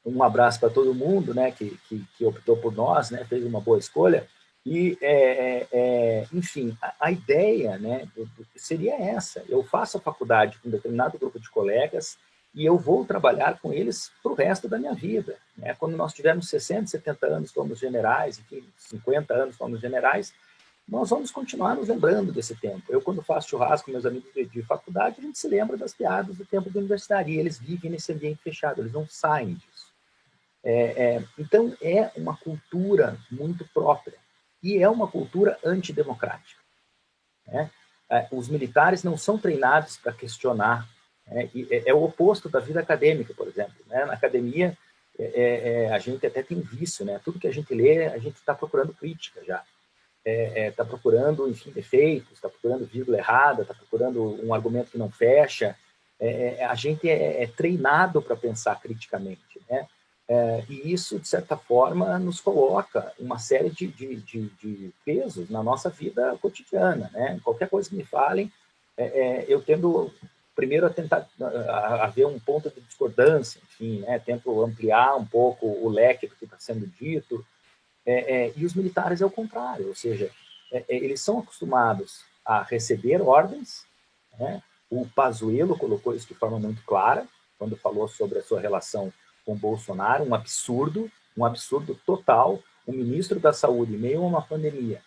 um abraço para todo mundo, né, que optou por nós, né, fez uma boa escolha, e, enfim, a ideia, né, seria essa: eu faço a faculdade com um determinado grupo de colegas e eu vou trabalhar com eles para o resto da minha vida, né? Quando nós tivermos 60, 70 anos, fomos generais, enfim, 50 anos, fomos generais, nós vamos continuar nos lembrando desse tempo. Eu, quando faço churrasco com meus amigos de faculdade, a gente se lembra das piadas do tempo da universidade, e eles vivem nesse ambiente fechado, eles não saem disso. Então, é uma cultura muito própria, e é uma cultura antidemocrática, né? Os militares não são treinados para questionar, né? É o oposto da vida acadêmica, por exemplo, né? Na academia, a gente até tem vício, né? Tudo que a gente lê, a gente está procurando crítica já. Está procurando, enfim, defeitos, está procurando vírgula errada, está procurando um argumento que não fecha. A gente é treinado para pensar criticamente, né? E isso, de certa forma, nos coloca uma série de pesos na nossa vida cotidiana, né? Qualquer coisa que me falem, eu tendo primeiro a tentar a ver um ponto de discordância, enfim, né? Tento ampliar um pouco o leque do que está sendo dito. E os militares é o contrário, ou seja, eles são acostumados a receber ordens, né? O Pazuello colocou isso de forma muito clara, quando falou sobre a sua relação com Bolsonaro, um absurdo total, o ministro da Saúde, em meio a uma pandemia,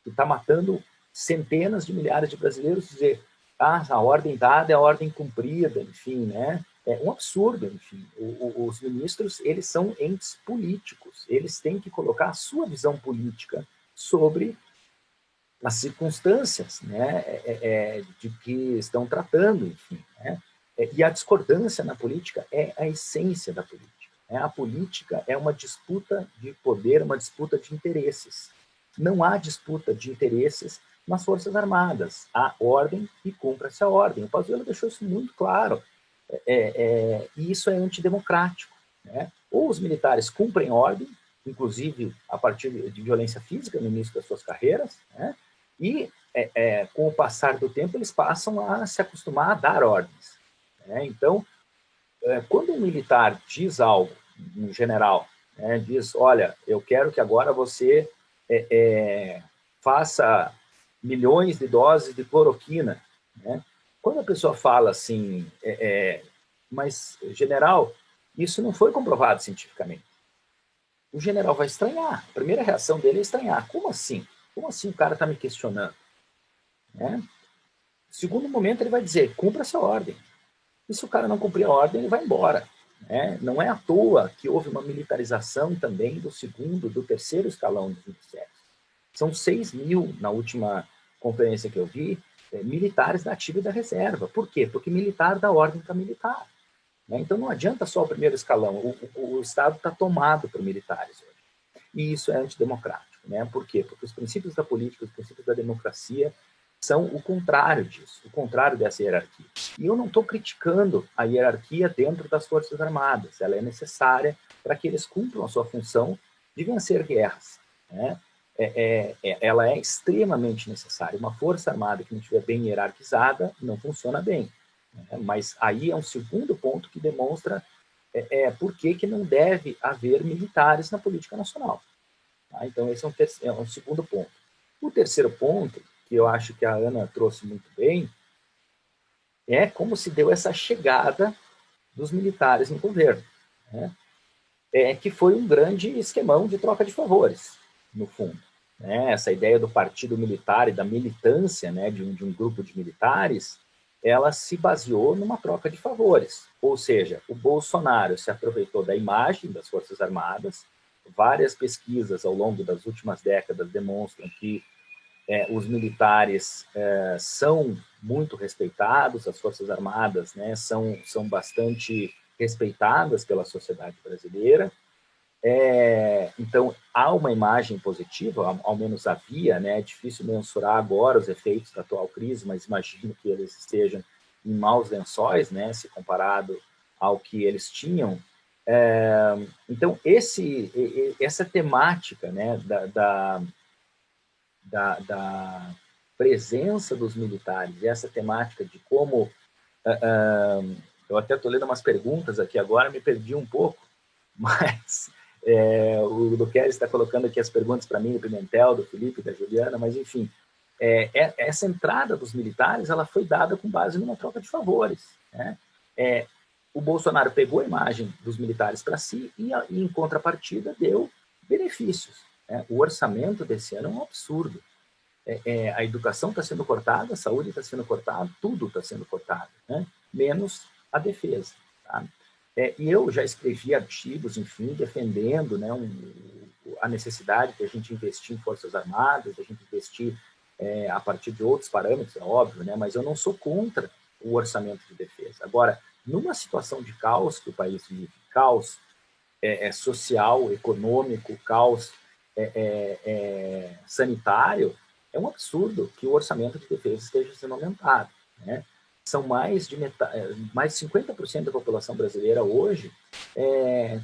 que está matando centenas de milhares de brasileiros, dizer, a ordem dada é a ordem cumprida, enfim, né? É um absurdo, enfim. Os ministros, eles são entes políticos, eles têm que colocar a sua visão política sobre as circunstâncias, né, de que estão tratando, enfim, né? E a discordância na política é a essência da política, né? A política é uma disputa de poder, uma disputa de interesses. Não há disputa de interesses nas Forças Armadas. Há ordem e cumpra-se a ordem. O Pazuello deixou isso muito claro. E isso é antidemocrático, né? Ou os militares cumprem ordem, inclusive a partir de violência física no início das suas carreiras, né? E com o passar do tempo eles passam a se acostumar a dar ordens, né? Então, quando um militar diz algo, um general, né, diz, olha, eu quero que agora você faça milhões de doses de cloroquina, né? Quando a pessoa fala assim, mas, general, isso não foi comprovado cientificamente, o general vai estranhar. A primeira reação dele é estranhar. Como assim? Como assim o cara está me questionando? Né? Segundo momento, ele vai dizer, cumpra essa ordem. E se o cara não cumprir a ordem, ele vai embora, né? Não é à toa que houve uma militarização também do segundo, do terceiro escalão dos ministérios. São 6 mil, na última conferência que eu vi, militares da ativa e da reserva. Por quê? Porque militar dá ordem para militar, né? Então não adianta só o primeiro escalão, o Estado está tomado por militares hoje. E isso é antidemocrático, né? Por quê? Porque os princípios da política, os princípios da democracia, são o contrário disso, o contrário dessa hierarquia. E eu não estou criticando a hierarquia dentro das Forças Armadas, ela é necessária para que eles cumpram a sua função de vencer guerras, né? Ela é extremamente necessária. Uma força armada que não estiver bem hierarquizada não funciona bem, né? Mas aí é um segundo ponto que demonstra por que não deve haver militares na política nacional. Tá? Então, esse é um segundo ponto. O terceiro ponto, que eu acho que a Ana trouxe muito bem, é como se deu essa chegada dos militares no governo, né? Que foi um grande esquemão de troca de favores, no fundo, né? Essa ideia do partido militar e da militância, né, de um grupo de militares, ela se baseou numa troca de favores. Ou seja, o Bolsonaro se aproveitou da imagem das Forças Armadas. Várias pesquisas ao longo das últimas décadas demonstram que os militares são muito respeitados, as Forças Armadas, né, são bastante respeitadas pela sociedade brasileira. Então, há uma imagem positiva, ao menos havia, né? É difícil mensurar agora os efeitos da atual crise, mas imagino que eles estejam em maus lençóis, né, se comparado ao que eles tinham. Então, essa temática, né, da presença dos militares, essa temática de como... eu até estou lendo umas perguntas aqui agora, me perdi um pouco, mas o Duquesne está colocando aqui as perguntas para mim, do Pimentel, do Felipe, da Juliana, mas enfim, essa entrada dos militares ela foi dada com base numa troca de favores, né? O Bolsonaro pegou a imagem dos militares para si e, em contrapartida, deu benefícios, né? O orçamento desse ano é um absurdo. A educação está sendo cortada, a saúde está sendo cortada, tudo está sendo cortado, né? Menos a defesa. Tá? E eu já escrevi artigos, enfim, defendendo, né, a necessidade de a gente investir em Forças Armadas, de a gente investir a partir de outros parâmetros, é óbvio, né? Mas eu não sou contra o orçamento de defesa. Agora, numa situação de caos que o país vive, caos social, econômico, caos sanitário, é um absurdo que o orçamento de defesa esteja sendo aumentado, né? São mais de 50% da população brasileira hoje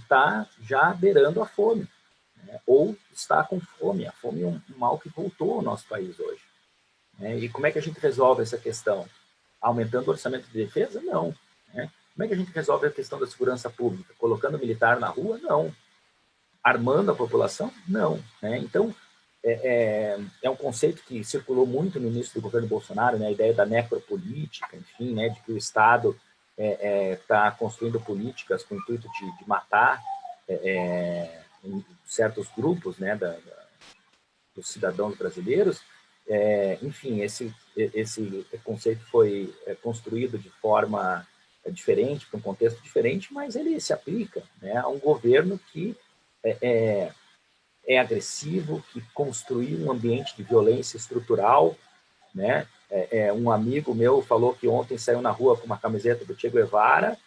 está já beirando a fome, né? Ou está com fome. A fome é um mal que voltou ao nosso país hoje, né? E como é que a gente resolve essa questão? Aumentando o orçamento de defesa? Não, né? Como é que a gente resolve a questão da segurança pública? Colocando militar na rua? Não. Armando a população? Não, né? Então, é um conceito que circulou muito no início do governo Bolsonaro, né? A ideia da necropolítica, enfim, né? De que o Estado está construindo políticas com o intuito de matar certos grupos, né? Dos cidadãos brasileiros. Enfim, esse conceito foi construído de forma diferente, para um contexto diferente, mas ele se aplica, né, a um governo que é agressivo, que construiu um ambiente de violência estrutural, né? Um amigo meu falou que ontem saiu na rua com uma camiseta do Che Guevara,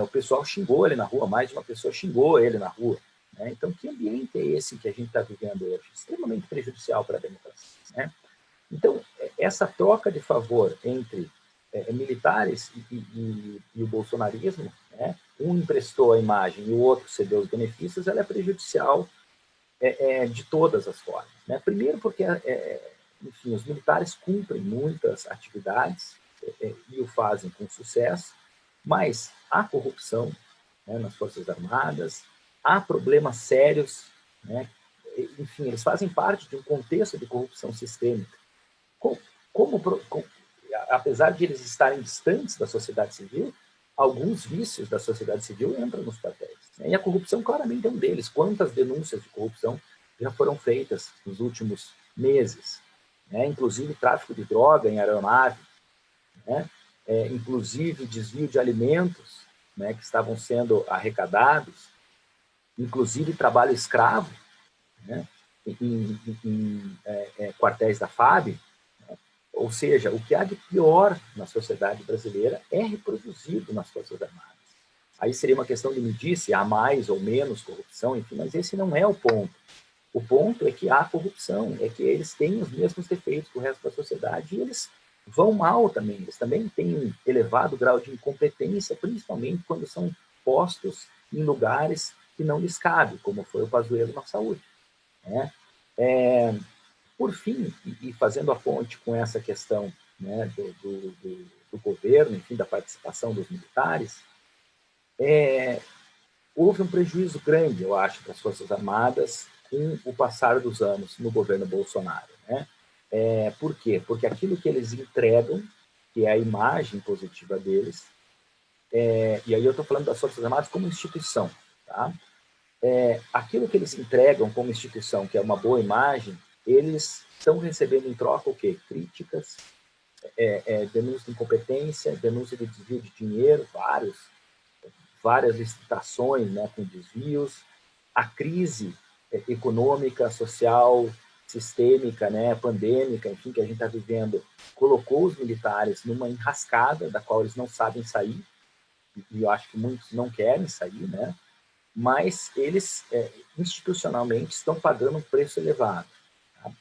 o pessoal xingou ele na rua, mais de uma pessoa xingou ele na rua, né? Então, que ambiente é esse que a gente está vivendo hoje? Extremamente prejudicial para a democracia, né? Então, essa troca de favor entre militares e o bolsonarismo, né? Um emprestou a imagem e o outro cedeu os benefícios, ela é prejudicial de todas as formas, né? Primeiro porque, enfim, os militares cumprem muitas atividades e o fazem com sucesso, mas há corrupção, né, nas Forças Armadas, há problemas sérios, né? Enfim, eles fazem parte de um contexto de corrupção sistêmica. Apesar de eles estarem distantes da sociedade civil, alguns vícios da sociedade civil entram nos quartéis, né? E a corrupção claramente é um deles. Quantas denúncias de corrupção já foram feitas nos últimos meses, né? Inclusive tráfico de droga em aeronave, né? Inclusive desvio de alimentos, né, que estavam sendo arrecadados, inclusive trabalho escravo, né, em quartéis da FAB. Ou seja, o que há de pior na sociedade brasileira é reproduzido nas Forças Armadas. Aí seria uma questão de medir se há mais ou menos corrupção, enfim, mas esse não é o ponto. O ponto é que há corrupção, é que eles têm os mesmos defeitos que o resto da sociedade e eles vão mal também. Eles também têm um elevado grau de incompetência, principalmente quando são postos em lugares que não lhes cabe, como foi o Pazuello na saúde, né? Por fim, e fazendo a ponte com essa questão, né, do governo, enfim, da participação dos militares, houve um prejuízo grande, eu acho, das Forças Armadas com o passar dos anos no governo Bolsonaro, né? Por quê? Porque aquilo que eles entregam, que é a imagem positiva deles, e aí eu estou falando das Forças Armadas como instituição, tá? Aquilo que eles entregam como instituição, que é uma boa imagem, eles estão recebendo em troca o quê? Críticas, denúncia de incompetência, denúncia de desvio de dinheiro, várias licitações, né, com desvios, a crise econômica, social, sistêmica, né, pandêmica, enfim, que a gente está vivendo, colocou os militares numa enrascada da qual eles não sabem sair, e eu acho que muitos não querem sair, né, mas eles institucionalmente estão pagando um preço elevado. Tá?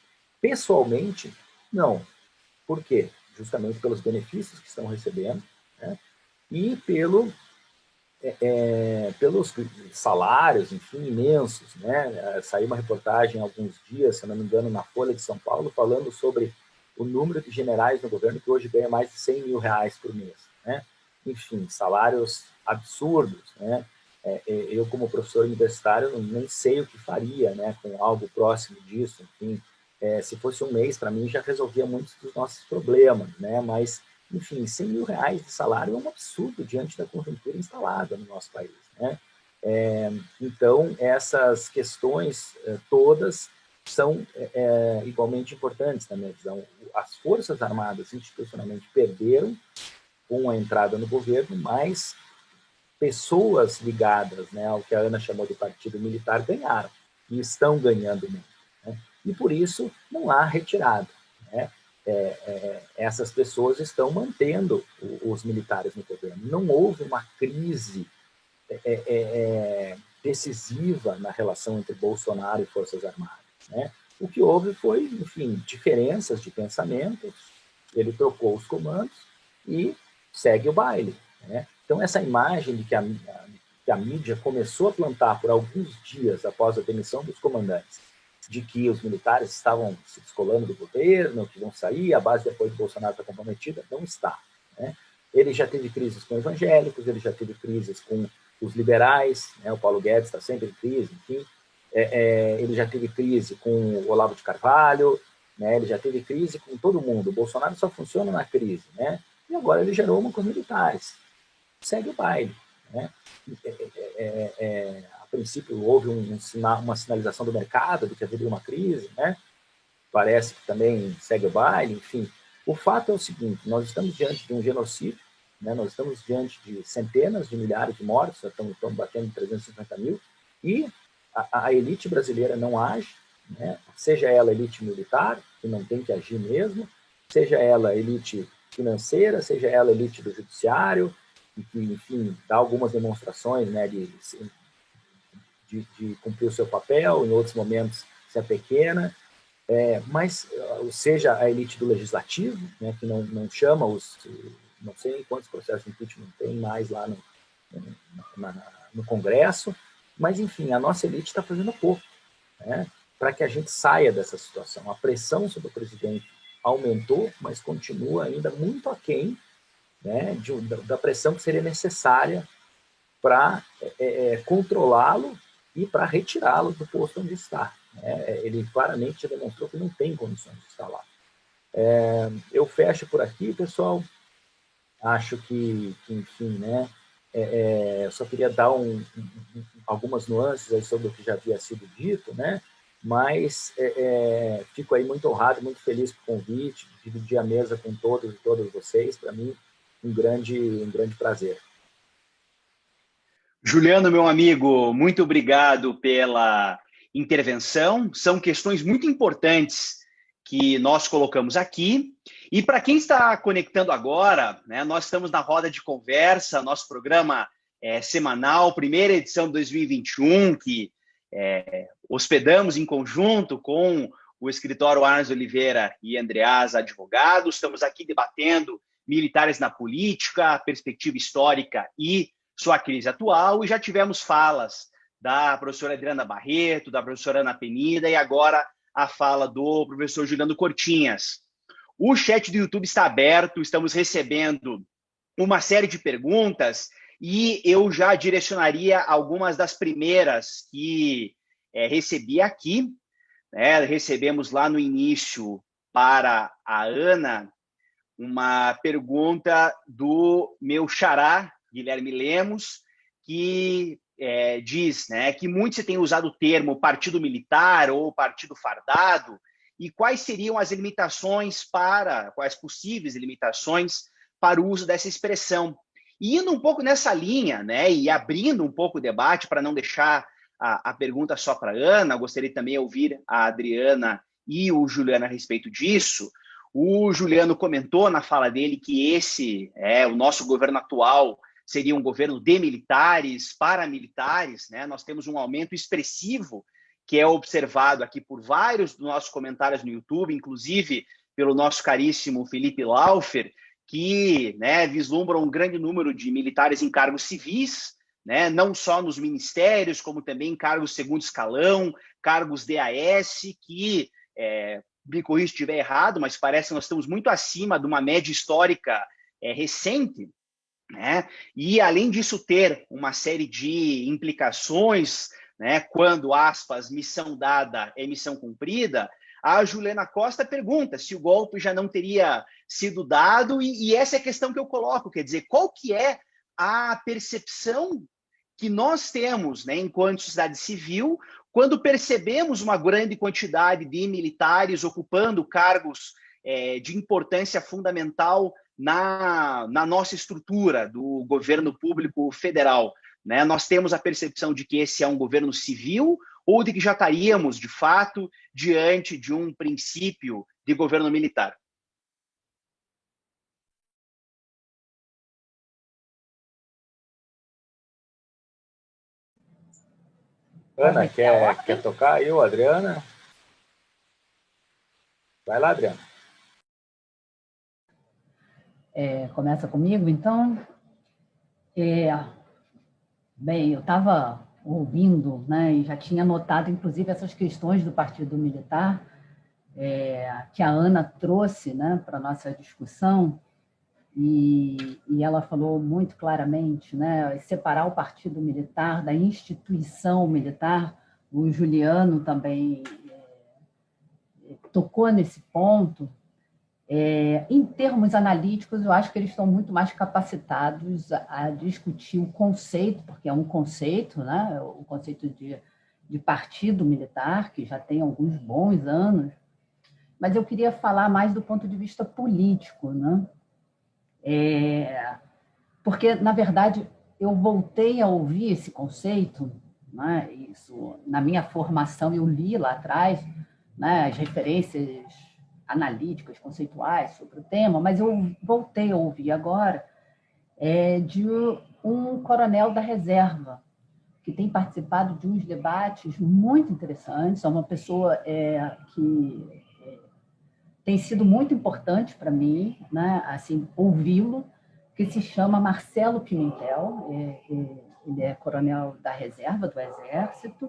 Pessoalmente, não. Por quê? Justamente pelos benefícios que estão recebendo, né, e pelos salários, enfim, imensos, né? Saiu uma reportagem há alguns dias, se não me engano, na Folha de São Paulo, falando sobre o número de generais no governo que hoje ganha mais de 100 mil reais por mês, né? Enfim, salários absurdos, né? Eu, como professor universitário, nem sei o que faria, né, com algo próximo disso, enfim. Se fosse um mês, para mim, já resolvia muitos dos nossos problemas, né? Mas enfim, 100 mil reais de salário é um absurdo diante da conjuntura instalada no nosso país, né? Então, essas questões todas são igualmente importantes na minha visão. As Forças Armadas institucionalmente perderam com a entrada no governo, mas pessoas ligadas, né, ao que a Ana chamou de partido militar ganharam e estão ganhando muito, né? E por isso não há retirada, né? Essas pessoas estão mantendo os militares no governo. Não houve uma crise decisiva na relação entre Bolsonaro e Forças Armadas, né? O que houve foi, enfim, diferenças de pensamento, ele trocou os comandos e segue o baile, né? Então, essa imagem de que a mídia começou a plantar por alguns dias após a demissão dos comandantes, de que os militares estavam se descolando do governo, que vão sair, a base de apoio do Bolsonaro está comprometida, não está, né? Ele já teve crises com evangélicos, ele já teve crises com os liberais, né? O Paulo Guedes está sempre em crise, enfim. Ele já teve crise com o Olavo de Carvalho, né? Ele já teve crise com todo mundo. O Bolsonaro só funciona na crise, né? E agora ele gerou uma com os militares. Segue o baile, né? A princípio houve uma sinalização do mercado de que haveria uma crise, né? Parece que também segue o baile, enfim. O fato é o seguinte, nós estamos diante de um genocídio, né? Nós estamos diante de centenas de milhares de mortos, estamos batendo em 350 mil, e a elite brasileira não age, né? Seja ela elite militar, que não tem que agir mesmo, seja ela elite financeira, seja ela elite do judiciário, e que, enfim, dá algumas demonstrações, né, de cumprir o seu papel, em outros momentos se apequena, mas seja a elite do legislativo, né, que não chama não sei quantos processos de impeachment tem mais lá no Congresso, mas, enfim, a nossa elite está fazendo pouco, né, para que a gente saia dessa situação. A pressão sobre o presidente aumentou, mas continua ainda muito aquém, né, da pressão que seria necessária para controlá-lo e para retirá-lo do posto onde está, né? Ele claramente demonstrou que não tem condições de estar lá. Eu fecho por aqui, pessoal. Acho que enfim, né, eu só queria dar algumas nuances aí sobre o que já havia sido dito, né? Mas fico aí muito honrado, muito feliz com o convite, dividir a mesa com todos e todas vocês. Para mim, um grande prazer. Juliano, meu amigo, muito obrigado pela intervenção. São questões muito importantes que nós colocamos aqui. E para quem está conectando agora, né, nós estamos na roda de conversa, nosso programa semanal, primeira edição de 2021, que hospedamos em conjunto com o escritório Arnes Oliveira e Andreasa Advogados. Estamos aqui debatendo militares na política, perspectiva histórica e sua crise atual, e já tivemos falas da professora Adriana Barreto, da professora Ana Penida, e agora a fala do professor Juliano Cortinhas. O chat do YouTube está aberto, estamos recebendo uma série de perguntas, e eu já direcionaria algumas das primeiras que recebi aqui. Recebemos lá no início, para a Ana, uma pergunta do meu xará, Guilherme Lemos, que diz, né, que muito se tem usado o termo partido militar ou partido fardado, e quais seriam as limitações quais possíveis limitações para o uso dessa expressão. E indo um pouco nessa linha, né, e abrindo um pouco o debate, para não deixar a pergunta só para a Ana, eu gostaria também de ouvir a Adriana e o Juliano a respeito disso. O Juliano comentou na fala dele que o nosso governo atual seria um governo de militares, paramilitares, né? Nós temos um aumento expressivo que é observado aqui por vários dos nossos comentários no YouTube, inclusive pelo nosso caríssimo Felipe Laufer, que, né, vislumbra um grande número de militares em cargos civis, né, não só nos ministérios, como também em cargos segundo escalão, cargos DAS, que, me corrija se estiver errado, mas parece que nós estamos muito acima de uma média histórica recente, né? E, além disso, ter uma série de implicações, né, quando, aspas, missão dada é missão cumprida. A Juliana Costa pergunta se o golpe já não teria sido dado, e essa é a questão que eu coloco, quer dizer, qual que é a percepção que nós temos, né, enquanto sociedade civil, quando percebemos uma grande quantidade de militares ocupando cargos de importância fundamental na nossa estrutura do governo público federal, né? Nós temos a percepção de que esse é um governo civil ou de que já estaríamos, de fato, diante de um princípio de governo militar? Ana, quer tocar aí, ou Adriana? Vai lá, Adriana. Começa comigo, então. Bem, eu estava ouvindo, né, e já tinha notado, inclusive, essas questões do Partido Militar, que a Ana trouxe, né, para a nossa discussão, e ela falou muito claramente, né, separar o Partido Militar da instituição militar. O Juliano também tocou nesse ponto. Em termos analíticos, eu acho que eles estão muito mais capacitados a discutir o conceito, porque é um conceito, né? O conceito de partido militar, que já tem alguns bons anos, mas eu queria falar mais do ponto de vista político, né? Porque, na verdade, eu voltei a ouvir esse conceito, né? Isso, na minha formação, eu li lá atrás, né, as referências analíticas, conceituais sobre o tema, mas eu voltei a ouvir agora de um coronel da reserva, que tem participado de uns debates muito interessantes, é uma pessoa que tem sido muito importante para mim, né, assim, ouvi-lo, que se chama Marcelo Pimentel, ele é coronel da reserva do Exército,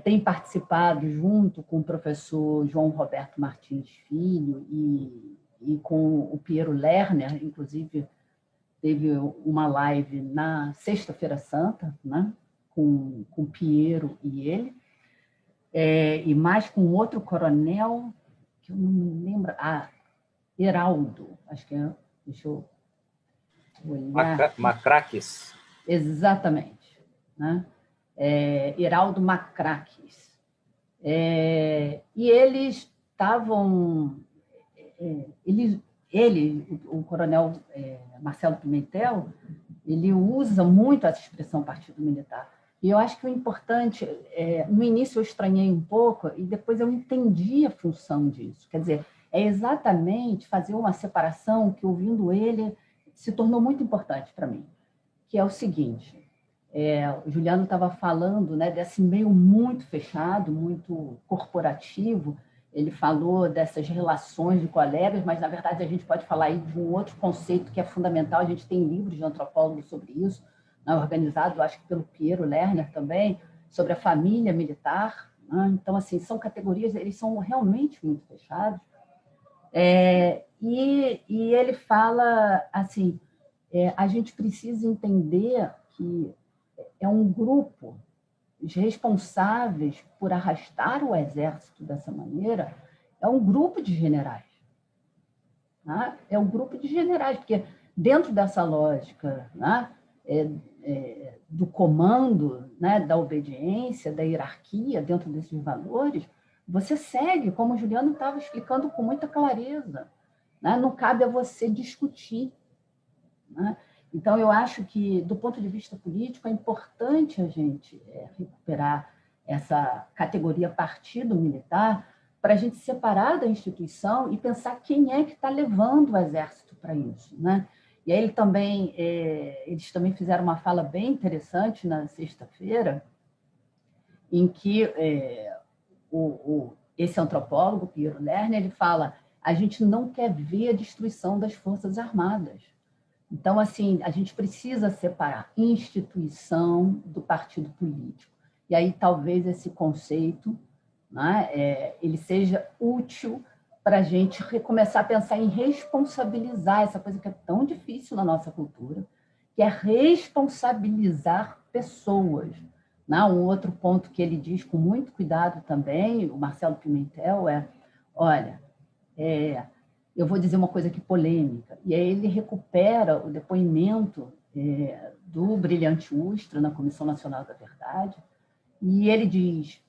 tem participado junto com o professor João Roberto Martins Filho e com o Piero Lerner, inclusive teve uma live na Sexta-feira Santa, né, com o Piero e ele, e mais com outro coronel, que eu não me lembro, Heraldo, acho que é, deixa eu olhar. Macraques. Exatamente, né? Heraldo Macraques. E eles estavam... o coronel Marcelo Pimentel, ele usa muito essa expressão partido militar. E eu acho que o importante... no início eu estranhei um pouco e depois eu entendi a função disso. Quer dizer, é exatamente fazer uma separação que, ouvindo ele, se tornou muito importante para mim, que é o seguinte... O Juliano estava falando, né, desse meio muito fechado, muito corporativo. Ele falou dessas relações de colegas, mas, na verdade, a gente pode falar aí de um outro conceito que é fundamental. A gente tem livros de antropólogos sobre isso, né, organizado, acho que pelo Piero Lerner também, sobre a família militar. Né? Então, assim, são categorias, eles são realmente muito fechados. E ele fala assim, a gente precisa entender que é um grupo, os responsáveis por arrastar o exército dessa maneira, é um grupo de generais. Né? É um grupo de generais, porque dentro dessa lógica, né, do comando, né, da obediência, da hierarquia, dentro desses valores, você segue, como o Juliano estava explicando com muita clareza. Né? Não cabe a você discutir. Né? Então, eu acho que, do ponto de vista político, é importante a gente recuperar essa categoria partido militar para a gente separar da instituição e pensar quem é que está levando o exército para isso. Né? E aí eles também fizeram uma fala bem interessante na sexta-feira, em que esse antropólogo, Piero Lerner, ele fala: a gente não quer ver a destruição das Forças Armadas. Então, assim, a gente precisa separar instituição do partido político. E aí, talvez, esse conceito, né, ele seja útil para a gente começar a pensar em responsabilizar essa coisa que é tão difícil na nossa cultura, que é responsabilizar pessoas. Né? Um outro ponto que ele diz com muito cuidado também, o Marcelo Pimentel, olha, eu vou dizer uma coisa aqui polêmica, e aí ele recupera o depoimento do Brilhante Ustra na Comissão Nacional da Verdade, e ele diz: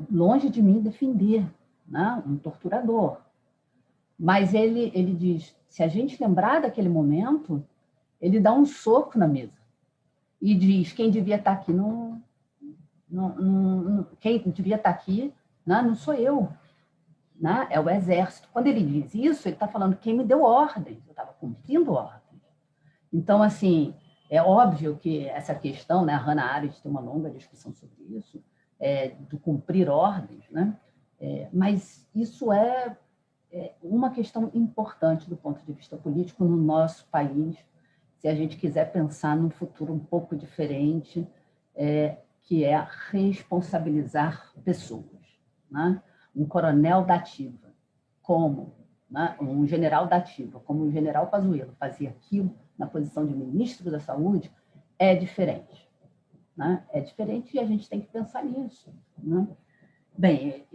longe de mim defender, né, um torturador, mas ele diz, se a gente lembrar daquele momento, ele dá um soco na mesa e diz: quem devia estar aqui quem devia estar aqui não sou eu, né? É o exército. Quando ele diz isso, ele está falando quem me deu ordens, eu estava cumprindo ordens. Então, assim, é óbvio que essa questão, né, a Hannah Arendt tem uma longa discussão sobre isso, do cumprir ordens, né? Mas isso é uma questão importante do ponto de vista político no nosso país, se a gente quiser pensar num futuro um pouco diferente, que é responsabilizar pessoas. Né? Um coronel da ativa, né, um general da ativa, como o general Pazuello fazia aquilo na posição de ministro da Saúde, é diferente. Né? É diferente e a gente tem que pensar nisso. Né? Bem,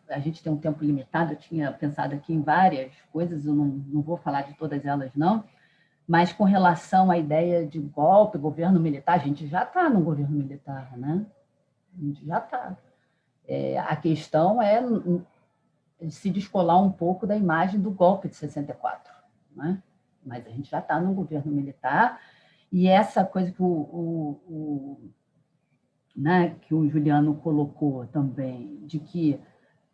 a gente tem um tempo limitado, eu tinha pensado aqui em várias coisas, eu não vou falar de todas elas, não, mas com relação à ideia de golpe, governo militar, a gente já está no governo militar, né? A gente já está. A questão é se descolar um pouco da imagem do golpe de 64, né? Mas a gente já está no governo militar, e essa coisa que que o Juliano colocou também, de que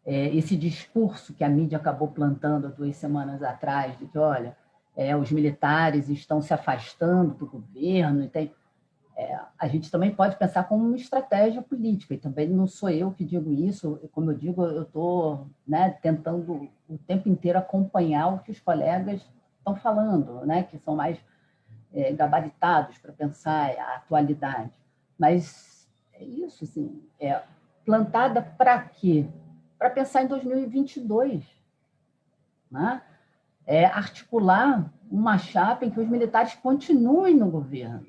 esse discurso que a mídia acabou plantando há 2 semanas atrás, de que, olha, os militares estão se afastando do governo, e a gente também pode pensar como uma estratégia política, e também não sou eu que digo isso, como eu digo, eu estou, né, tentando o tempo inteiro acompanhar o que os colegas estão falando, né, que são mais gabaritados para pensar a atualidade. Mas é isso, assim, plantada para quê? Para pensar em 2022, né? Articular uma chapa em que os militares continuem no governo,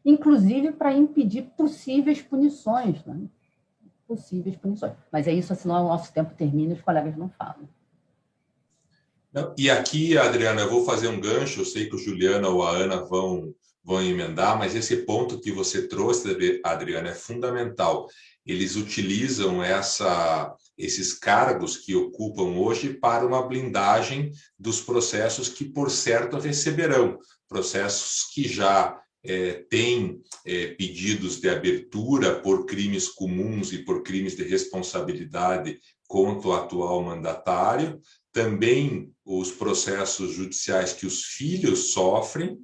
inclusive para impedir possíveis punições, né? Possíveis punições. Mas é isso, senão o nosso tempo termina e os colegas não falam. E aqui, Adriana, eu vou fazer um gancho, eu sei que o Juliana ou a Ana vão emendar, mas esse ponto que você trouxe, Adriana, é fundamental. Eles utilizam esses cargos que ocupam hoje para uma blindagem dos processos que, por certo, receberão. Processos que já têm pedidos de abertura por crimes comuns e por crimes de responsabilidade contra o atual mandatário. Também os processos judiciais que os filhos sofrem,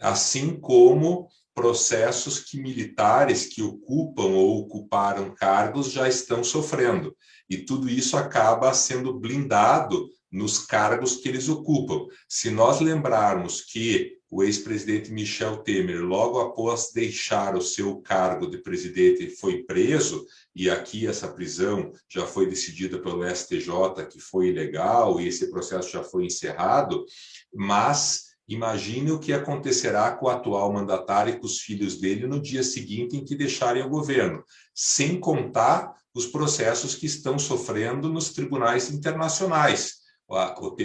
assim como processos que militares que ocupam ou ocuparam cargos já estão sofrendo. E tudo isso acaba sendo blindado nos cargos que eles ocupam. Se nós lembrarmos que o ex-presidente Michel Temer, logo após deixar o seu cargo de presidente, foi preso, e aqui essa prisão já foi decidida pelo STJ, que foi ilegal, e esse processo já foi encerrado, mas imagine o que acontecerá com o atual mandatário e com os filhos dele no dia seguinte em que deixarem o governo, sem contar os processos que estão sofrendo nos tribunais internacionais.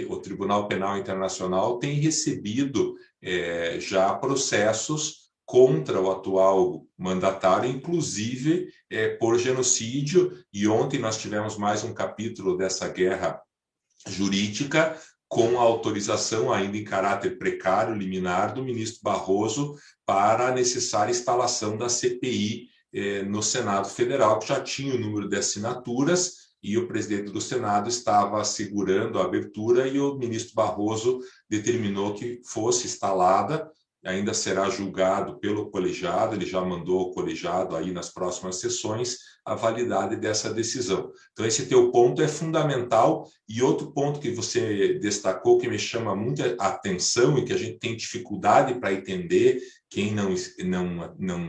O Tribunal Penal Internacional tem recebido já processos contra o atual mandatário, inclusive por genocídio, e ontem nós tivemos mais um capítulo dessa guerra jurídica, com a autorização, ainda em caráter precário, liminar, do ministro Barroso para a necessária instalação da CPI no Senado Federal, que já tinha o número de assinaturas, e o presidente do Senado estava assegurando a abertura, e o ministro Barroso determinou que fosse instalada. Ainda será julgado pelo colegiado, ele já mandou ao colegiado aí nas próximas sessões a validade dessa decisão. Então, esse teu ponto é fundamental. E outro ponto que você destacou, que me chama muita atenção e que a gente tem dificuldade para entender, quem não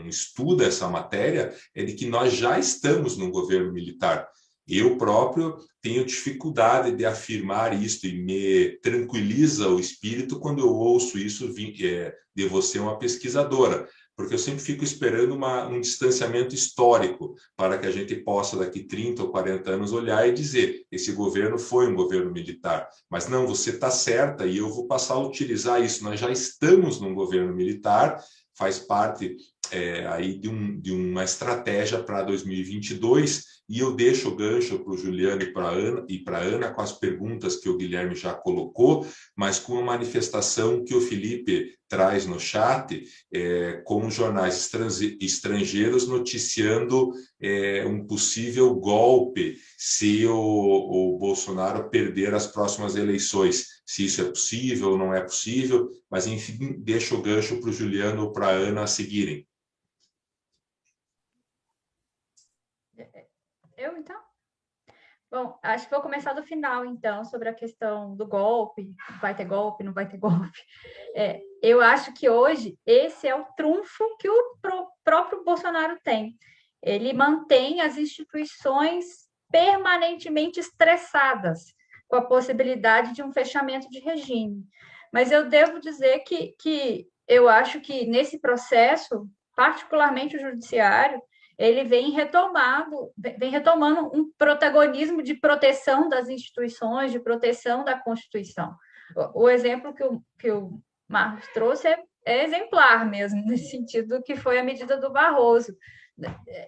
estuda essa matéria, é de que nós já estamos num governo militar. Eu próprio tenho dificuldade de afirmar isso, e me tranquiliza o espírito quando eu ouço isso de você, uma pesquisadora, porque eu sempre fico esperando um distanciamento histórico para que a gente possa, daqui 30 ou 40 anos, olhar e dizer: esse governo foi um governo militar. Mas não, você está certa, e eu vou passar a utilizar isso. Nós já estamos num governo militar, faz parte aí de uma estratégia para 2022, e eu deixo o gancho para o Juliano e para a Ana com as perguntas que o Guilherme já colocou, mas com a manifestação que o Felipe traz no chat, com jornais estrangeiros noticiando um possível golpe se o Bolsonaro perder as próximas eleições. Se isso é possível ou não é possível, mas enfim, deixo o gancho para o Juliano ou para a Ana a seguirem. Eu, então? Bom, acho que vou começar do final, então, sobre a questão do golpe. Vai ter golpe, não vai ter golpe? Eu acho que hoje esse é o trunfo que o próprio Bolsonaro tem. Ele mantém as instituições permanentemente estressadas com a possibilidade de um fechamento de regime. Mas eu devo dizer que eu acho que nesse processo, particularmente o judiciário, ele vem retomando um protagonismo de proteção das instituições, de proteção da Constituição. O exemplo que o Marcos trouxe é exemplar mesmo, nesse sentido, que foi a medida do Barroso.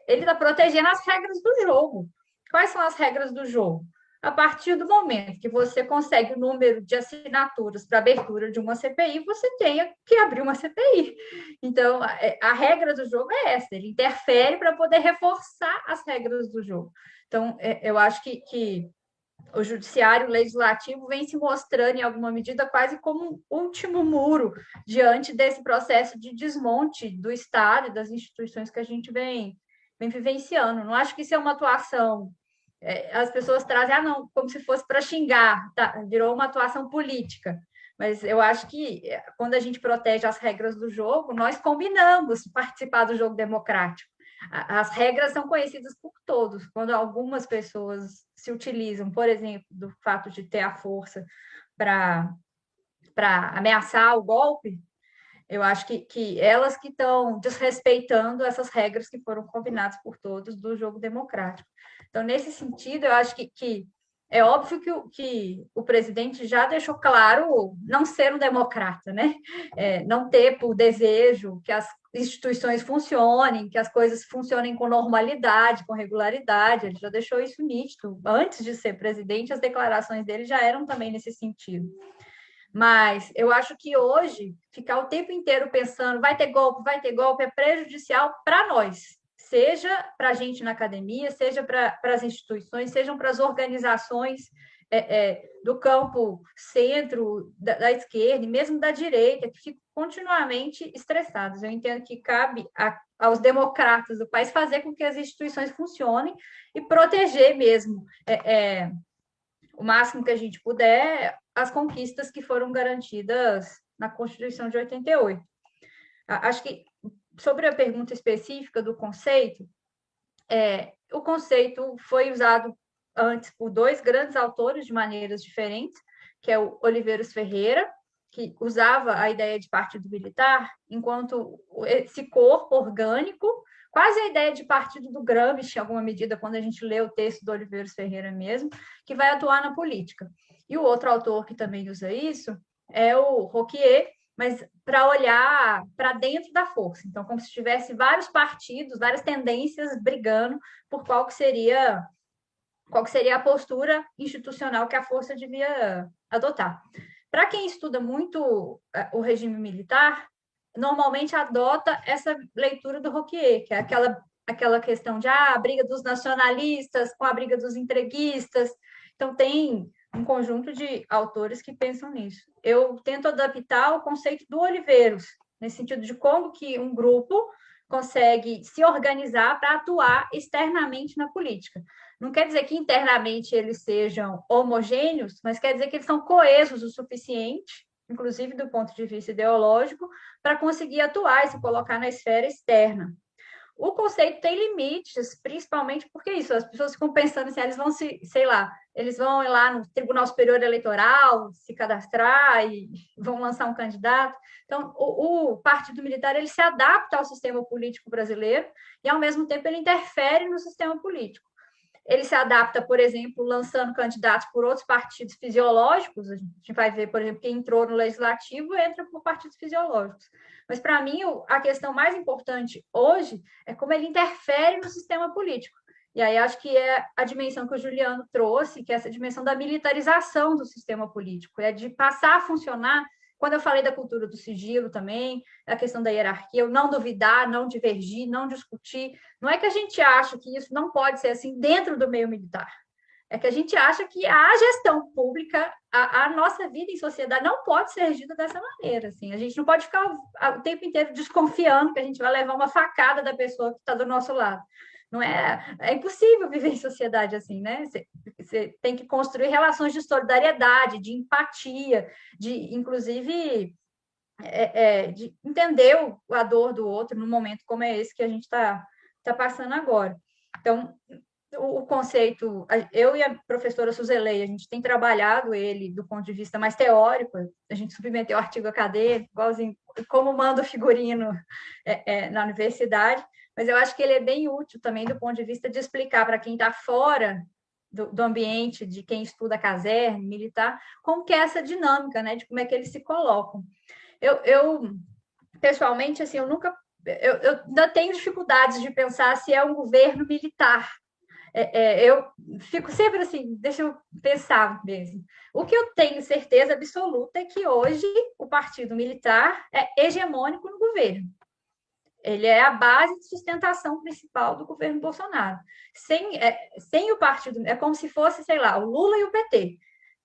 Ele está protegendo as regras do jogo. Quais são as regras do jogo? A partir do momento que você consegue o número de assinaturas para abertura de uma CPI, você tem que abrir uma CPI. Então, a regra do jogo é essa, ele interfere para poder reforçar as regras do jogo. Então, eu acho que o judiciário, o legislativo, vem se mostrando, em alguma medida, quase como um último muro diante desse processo de desmonte do Estado e das instituições que a gente vem vivenciando. Não acho que isso é uma atuação... As pessoas trazem, não, como se fosse para xingar, tá? Virou uma atuação política. Mas eu acho que, quando a gente protege as regras do jogo, nós combinamos participar do jogo democrático. As regras são conhecidas por todos. Quando algumas pessoas se utilizam, por exemplo, do fato de ter a força para ameaçar o golpe, eu acho que elas que estão desrespeitando essas regras que foram combinadas por todos do jogo democrático. Então, nesse sentido, eu acho que é óbvio que o presidente já deixou claro não ser um democrata, né? Não ter por desejo que as instituições funcionem, que as coisas funcionem com normalidade, com regularidade. Ele já deixou isso nítido. Antes de ser presidente, as declarações dele já eram também nesse sentido. Mas eu acho que hoje, ficar o tempo inteiro pensando vai ter golpe, é prejudicial para nós. Seja para a gente na academia, seja para as instituições, sejam para as organizações do campo centro, da esquerda e mesmo da direita, que ficam continuamente estressados. Eu entendo que cabe aos democratas do país fazer com que as instituições funcionem e proteger mesmo o máximo que a gente puder as conquistas que foram garantidas na Constituição de 88. Acho que, sobre a pergunta específica do conceito, o conceito foi usado antes por dois grandes autores de maneiras diferentes, que é o Oliveiros Ferreira, que usava a ideia de partido militar enquanto esse corpo orgânico, quase a ideia de partido do Gramsci, em alguma medida, quando a gente lê o texto do Oliveiros Ferreira mesmo, que vai atuar na política. E o outro autor que também usa isso é o Roquier, mas para olhar para dentro da força. Então, como se tivesse vários partidos, várias tendências brigando por qual que seria a postura institucional que a força devia adotar. Para quem estuda muito o regime militar, normalmente adota essa leitura do Roquier, que é aquela questão de a briga dos nacionalistas com a briga dos entreguistas. Então, tem um conjunto de autores que pensam nisso. Eu tento adaptar o conceito do Oliveiros, nesse sentido de como que um grupo consegue se organizar para atuar externamente na política. Não quer dizer que internamente eles sejam homogêneos, mas quer dizer que eles são coesos o suficiente, inclusive do ponto de vista ideológico, para conseguir atuar e se colocar na esfera externa. O conceito tem limites, principalmente porque isso, as pessoas ficam pensando assim, eles vão ir lá no Tribunal Superior Eleitoral, se cadastrar e vão lançar um candidato. Então, o Partido Militar, ele se adapta ao sistema político brasileiro e, ao mesmo tempo, ele interfere no sistema político. Ele se adapta, por exemplo, lançando candidatos por outros partidos fisiológicos. A gente vai ver, por exemplo, quem entrou no Legislativo entra por partidos fisiológicos. Mas, para mim, a questão mais importante hoje é como ele interfere no sistema político. E aí acho que é a dimensão que o Juliano trouxe, que é essa dimensão da militarização do sistema político, é de passar a funcionar. Quando eu falei da cultura do sigilo também, a questão da hierarquia, eu não duvidar, não divergir, não discutir. Não é que a gente acha que isso não pode ser assim dentro do meio militar. É que a gente acha que a gestão pública, a nossa vida em sociedade não pode ser regida dessa maneira. Assim. A gente não pode ficar o tempo inteiro desconfiando que a gente vai levar uma facada da pessoa que está do nosso lado. Não é impossível viver em sociedade assim, né? Você tem que construir relações de solidariedade, de empatia, de, inclusive, de entender a dor do outro num momento como é esse que a gente está passando agora. Então, o conceito, eu e a professora Suzeleia, a gente tem trabalhado ele do ponto de vista mais teórico, a gente submeteu o artigo acadêmico, igualzinho, como manda o figurino na universidade, mas eu acho que ele é bem útil também do ponto de vista de explicar para quem está fora do ambiente, de quem estuda caserna, militar, como que é essa dinâmica, né, de como é que eles se colocam. Eu pessoalmente, assim, eu ainda tenho dificuldades de pensar se é um governo militar. Eu fico sempre assim, deixa eu pensar mesmo. O que eu tenho certeza absoluta é que hoje o partido militar é hegemônico no governo. Ele é a base de sustentação principal do governo Bolsonaro. Sem o partido, é como se fosse, sei lá, o Lula e o PT.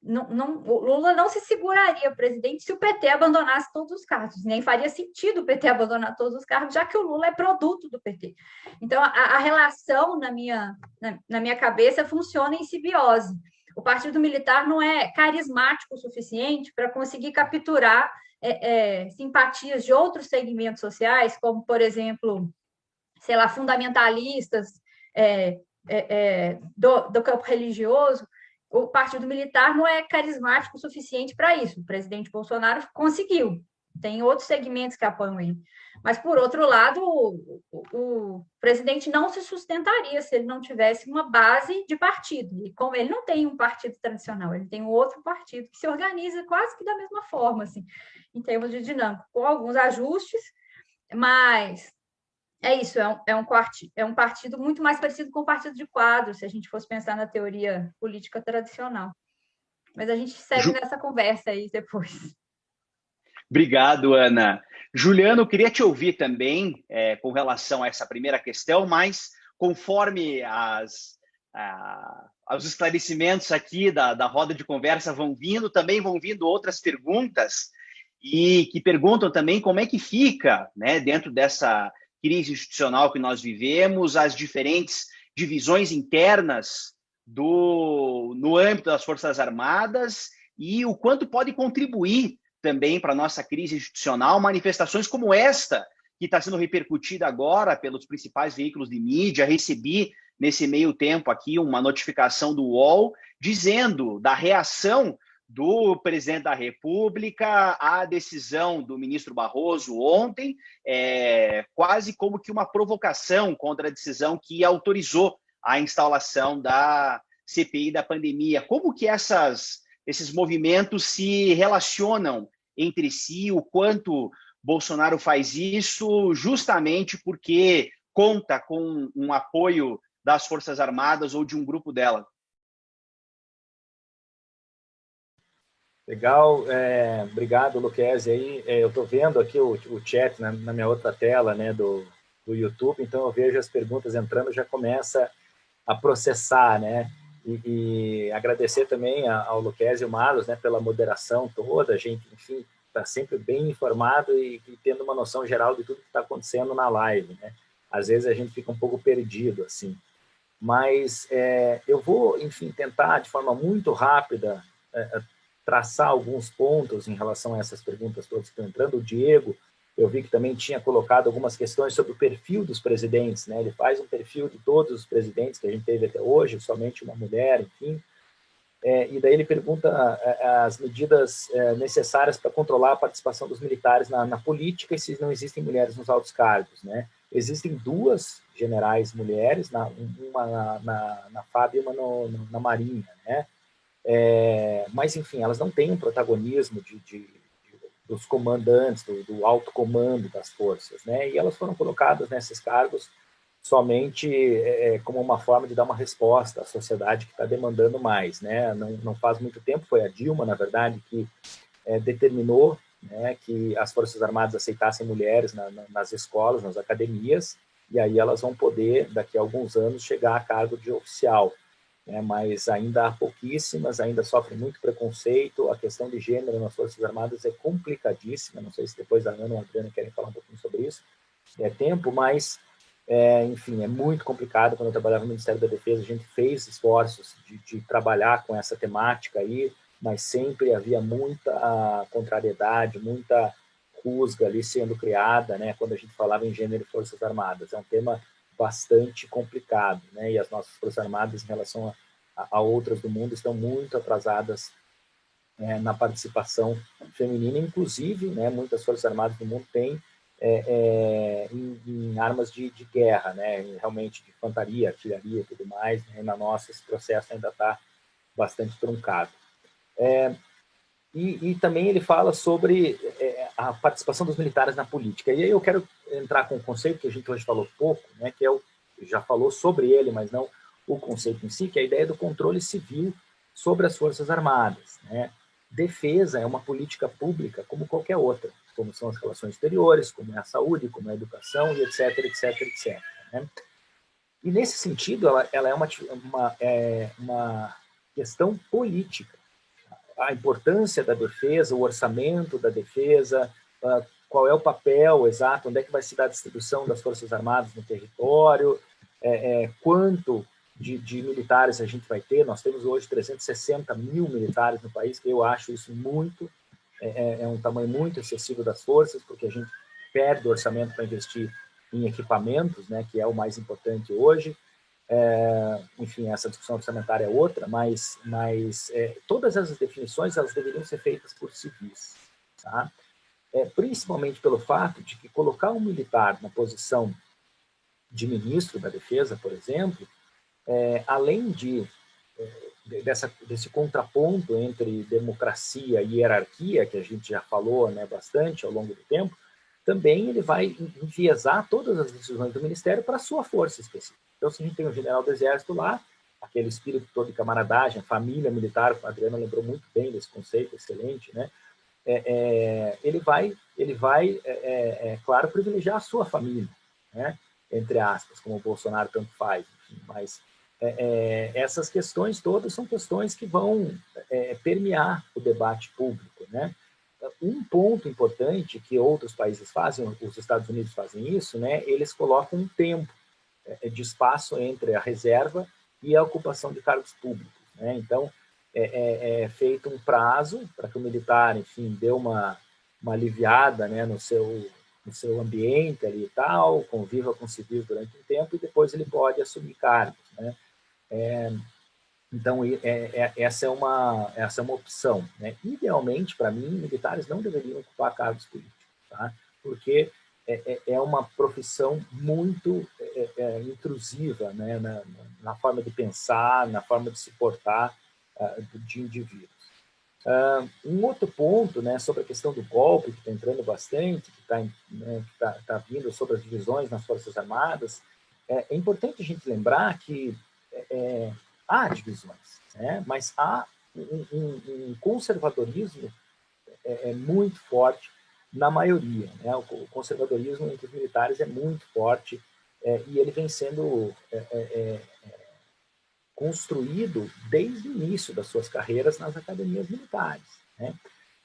O Lula não se seguraria presidente se o PT abandonasse todos os cargos. Nem faria sentido o PT abandonar todos os cargos, já que o Lula é produto do PT. Então, a relação na minha cabeça funciona em simbiose. O partido militar não é carismático o suficiente para conseguir capturar simpatias de outros segmentos sociais, como, por exemplo, sei lá, fundamentalistas do campo religioso. O partido militar não é carismático o suficiente para isso. O presidente Bolsonaro conseguiu. Tem outros segmentos que apoiam ele. Mas, por outro lado, o presidente não se sustentaria se ele não tivesse uma base de partido. E como ele não tem um partido tradicional, ele tem um outro partido que se organiza quase que da mesma forma, assim, em termos de dinâmica, com alguns ajustes, mas é isso, é um partido muito mais parecido com o partido de quadro, se a gente fosse pensar na teoria política tradicional. Mas a gente segue nessa conversa aí depois. Obrigado, Ana. Juliano, eu queria te ouvir também com relação a essa primeira questão, mas conforme os esclarecimentos aqui da roda de conversa vão vindo, também vão vindo outras perguntas, e que perguntam também como é que fica, né, dentro dessa crise institucional que nós vivemos, as diferentes divisões internas no âmbito das Forças Armadas e o quanto pode contribuir também para a nossa crise institucional manifestações como esta, que está sendo repercutida agora pelos principais veículos de mídia. Recebi, nesse meio tempo aqui, uma notificação do UOL dizendo da reação do presidente da República à decisão do ministro Barroso ontem, quase como que uma provocação contra a decisão que autorizou a instalação da CPI da pandemia. Como que esses movimentos se relacionam entre si, o quanto Bolsonaro faz isso justamente porque conta com um apoio das Forças Armadas ou de um grupo dela? Legal, obrigado, Luquezzi. Aí, eu estou vendo aqui o chat na minha outra tela, né, do YouTube, então eu vejo as perguntas entrando, já começa a processar, né? E agradecer também ao Luquezzi e ao Marlos, né, pela moderação toda. A gente, enfim, está sempre bem informado e tendo uma noção geral de tudo que está acontecendo na live, né? Às vezes a gente fica um pouco perdido, assim. Mas eu vou, enfim, tentar, de forma muito rápida, traçar alguns pontos em relação a essas perguntas todas que estão entrando. O Diego, eu vi que também tinha colocado algumas questões sobre o perfil dos presidentes, né? Ele faz um perfil de todos os presidentes que a gente teve até hoje, somente uma mulher, enfim. E daí ele pergunta as medidas necessárias para controlar a participação dos militares na política e se não existem mulheres nos altos cargos, né? Existem 2 generais mulheres, uma na FAB e uma na Marinha, né? Mas, enfim, elas não têm um protagonismo dos comandantes, do alto comando das forças, né? E elas foram colocadas nesses cargos somente como uma forma de dar uma resposta à sociedade que está demandando mais, né? Não faz muito tempo, foi a Dilma, na verdade, que determinou, né, que as Forças Armadas aceitassem mulheres nas escolas, nas academias, e aí elas vão poder, daqui a alguns anos, chegar a cargo de oficial. Mas ainda há pouquíssimas, ainda sofrem muito preconceito. A questão de gênero nas Forças Armadas é complicadíssima. Não sei se depois a Ana ou a Adriana querem falar um pouquinho sobre isso. Tempo, mas, enfim, é muito complicado. Quando eu trabalhava no Ministério da Defesa, a gente fez esforços de trabalhar com essa temática aí, mas sempre havia muita contrariedade, muita rusga ali sendo criada, né, quando a gente falava em gênero e Forças Armadas. É um tema bastante complicado, né? E as nossas Forças Armadas, em relação a outras do mundo, estão muito atrasadas na participação feminina, inclusive, né, muitas Forças Armadas do mundo têm em armas de guerra, né, realmente de infantaria, artilharia e tudo mais, né? Na nossa, esse processo ainda está bastante truncado. E também ele fala sobre a participação dos militares na política. E aí eu quero entrar com um conceito que a gente hoje falou pouco, né, que já falou sobre ele, mas não o conceito em si, que é a ideia do controle civil sobre as Forças Armadas, né? Defesa é uma política pública como qualquer outra, como são as relações exteriores, como é a saúde, como é a educação, e etc, etc, etc. Né? E nesse sentido, ela é uma questão política. A importância da defesa, o orçamento da defesa, qual é o papel exato, onde é que vai se dar a distribuição das Forças Armadas no território, quanto de militares a gente vai ter. Nós temos hoje 360 mil militares no país, que eu acho isso muito, um tamanho muito excessivo das forças, porque a gente perde orçamento para investir em equipamentos, né, que é o mais importante hoje. Enfim, essa discussão orçamentária é outra, mas todas essas definições elas deveriam ser feitas por civis, tá? Principalmente pelo fato de que colocar um militar na posição de ministro da Defesa, por exemplo, além desse contraponto entre democracia e hierarquia, que a gente já falou, né, bastante ao longo do tempo, também ele vai enviesar todas as decisões do Ministério para a sua força específica. Então, se a gente tem um general do Exército lá, aquele espírito todo de camaradagem, família militar, a Adriana lembrou muito bem desse conceito, excelente, né? Ele vai, claro, privilegiar a sua família, né? Entre aspas, como o Bolsonaro tanto faz, enfim, mas essas questões todas são questões que vão permear o debate público, né? Um ponto importante que outros países fazem, os Estados Unidos fazem isso, né? Eles colocam um tempo de espaço entre a reserva e a ocupação de cargos públicos, né? Então, é feito um prazo para que o militar, enfim, dê uma aliviada, né, no seu ambiente ali e tal, conviva com civis durante um tempo e depois ele pode assumir cargos, né? Então, essa é uma opção, né? Idealmente, para mim, militares não deveriam ocupar cargos políticos, tá? Porque é uma profissão muito intrusiva, né? Na forma de pensar, na forma de se portar de indivíduos. Um outro ponto, né, sobre a questão do golpe, que está entrando bastante, que está vindo sobre as divisões nas Forças Armadas, é importante a gente lembrar que há divisões, né, mas há um conservadorismo muito forte na maioria, né? O conservadorismo entre os militares é muito forte e ele vem sendo construído desde o início das suas carreiras nas academias militares, né?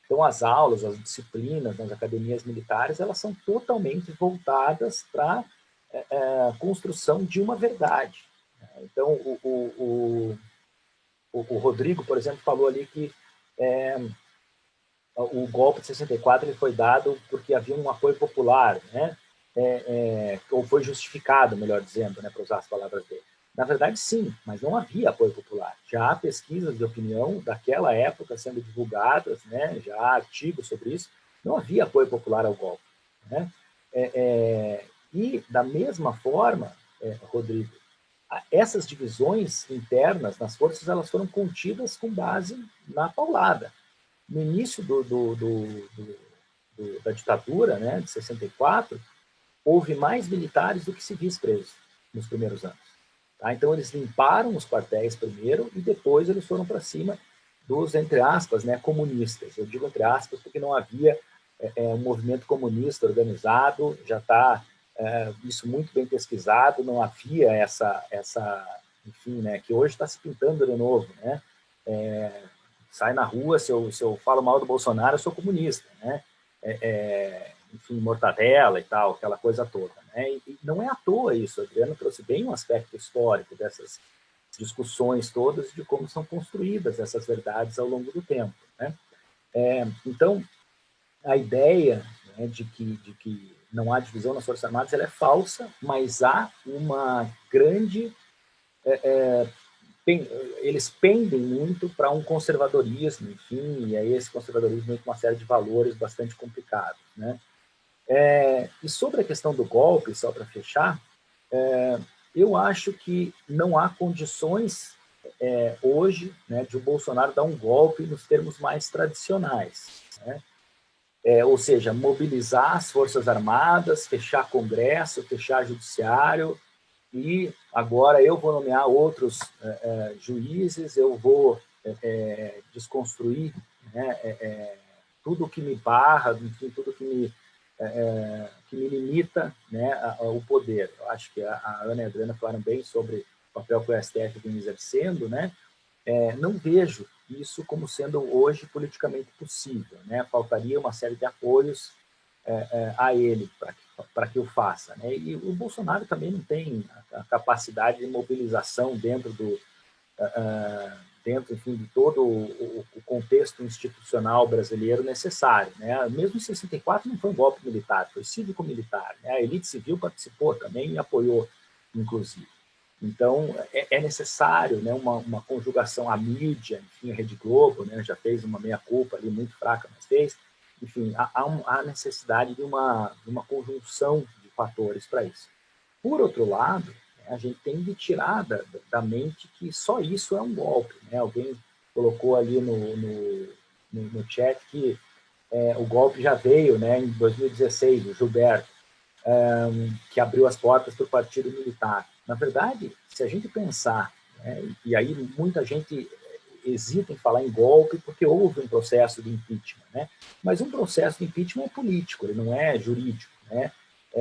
Então, as aulas, as disciplinas nas academias militares, elas são totalmente voltadas para a construção de uma verdade. Então, o Rodrigo, por exemplo, falou ali que o golpe de 64 ele foi dado porque havia um apoio popular, né? Ou foi justificado, melhor dizendo, né, para usar as palavras dele. Na verdade, sim, mas não havia apoio popular. Já há pesquisas de opinião daquela época sendo divulgadas, né? Já há artigos sobre isso. Não havia apoio popular ao golpe, né? E, da mesma forma, Rodrigo, essas divisões internas nas forças elas foram contidas com base na paulada. No início da ditadura, né, de 64, houve mais militares do que civis presos nos primeiros anos. Tá? Então, eles limparam os quartéis primeiro e depois eles foram para cima dos, entre aspas, né, comunistas. Eu digo entre aspas porque não havia um movimento comunista organizado, já está isso muito bem pesquisado, não havia essa enfim, né, que hoje está se pintando de novo, né? Sai na rua, se eu falo mal do Bolsonaro, eu sou comunista, né? Enfim, mortadela e tal, aquela coisa toda, né? E não é à toa isso, Adriano trouxe bem um aspecto histórico dessas discussões todas de como são construídas essas verdades ao longo do tempo, né? Então, a ideia, né, de que não há divisão nas Forças Armadas, ela é falsa, mas há uma grande... eles pendem muito para um conservadorismo, enfim, e aí esse conservadorismo tem uma série de valores bastante complicados, né? E sobre a questão do golpe, só para fechar, eu acho que não há condições hoje, né, de o Bolsonaro dar um golpe nos termos mais tradicionais, né? Ou seja, mobilizar as Forças Armadas, fechar Congresso, fechar Judiciário, e agora eu vou nomear outros juízes, eu vou desconstruir, né, tudo que me barra, enfim, tudo que me limita, né, o poder. Eu acho que a Ana e a Adriana falaram bem sobre o papel que o STF vem exercendo, né? Não vejo isso como sendo hoje politicamente possível, né? Faltaria uma série de apoios a ele para que o faça, né? E o Bolsonaro também não tem a capacidade de mobilização dentro enfim, de todo o contexto institucional brasileiro necessário, né? Mesmo em 64 não foi um golpe militar, foi cívico-militar, né? A elite civil participou também e apoiou, inclusive. Então, é necessário, né, uma conjugação à mídia, enfim, a Rede Globo, né, já fez uma meia-culpa ali muito fraca, mas fez. Enfim, há necessidade de uma conjunção de fatores para isso. Por outro lado, a gente tem de tirar da mente que só isso é um golpe, né? Alguém colocou ali no chat que o golpe já veio, né, em 2016, o Gilberto, que abriu as portas para o Partido Militar. Na verdade, se a gente pensar, né, e aí muita gente hesita em falar em golpe porque houve um processo de impeachment, né? Mas um processo de impeachment é político, ele não é jurídico, né?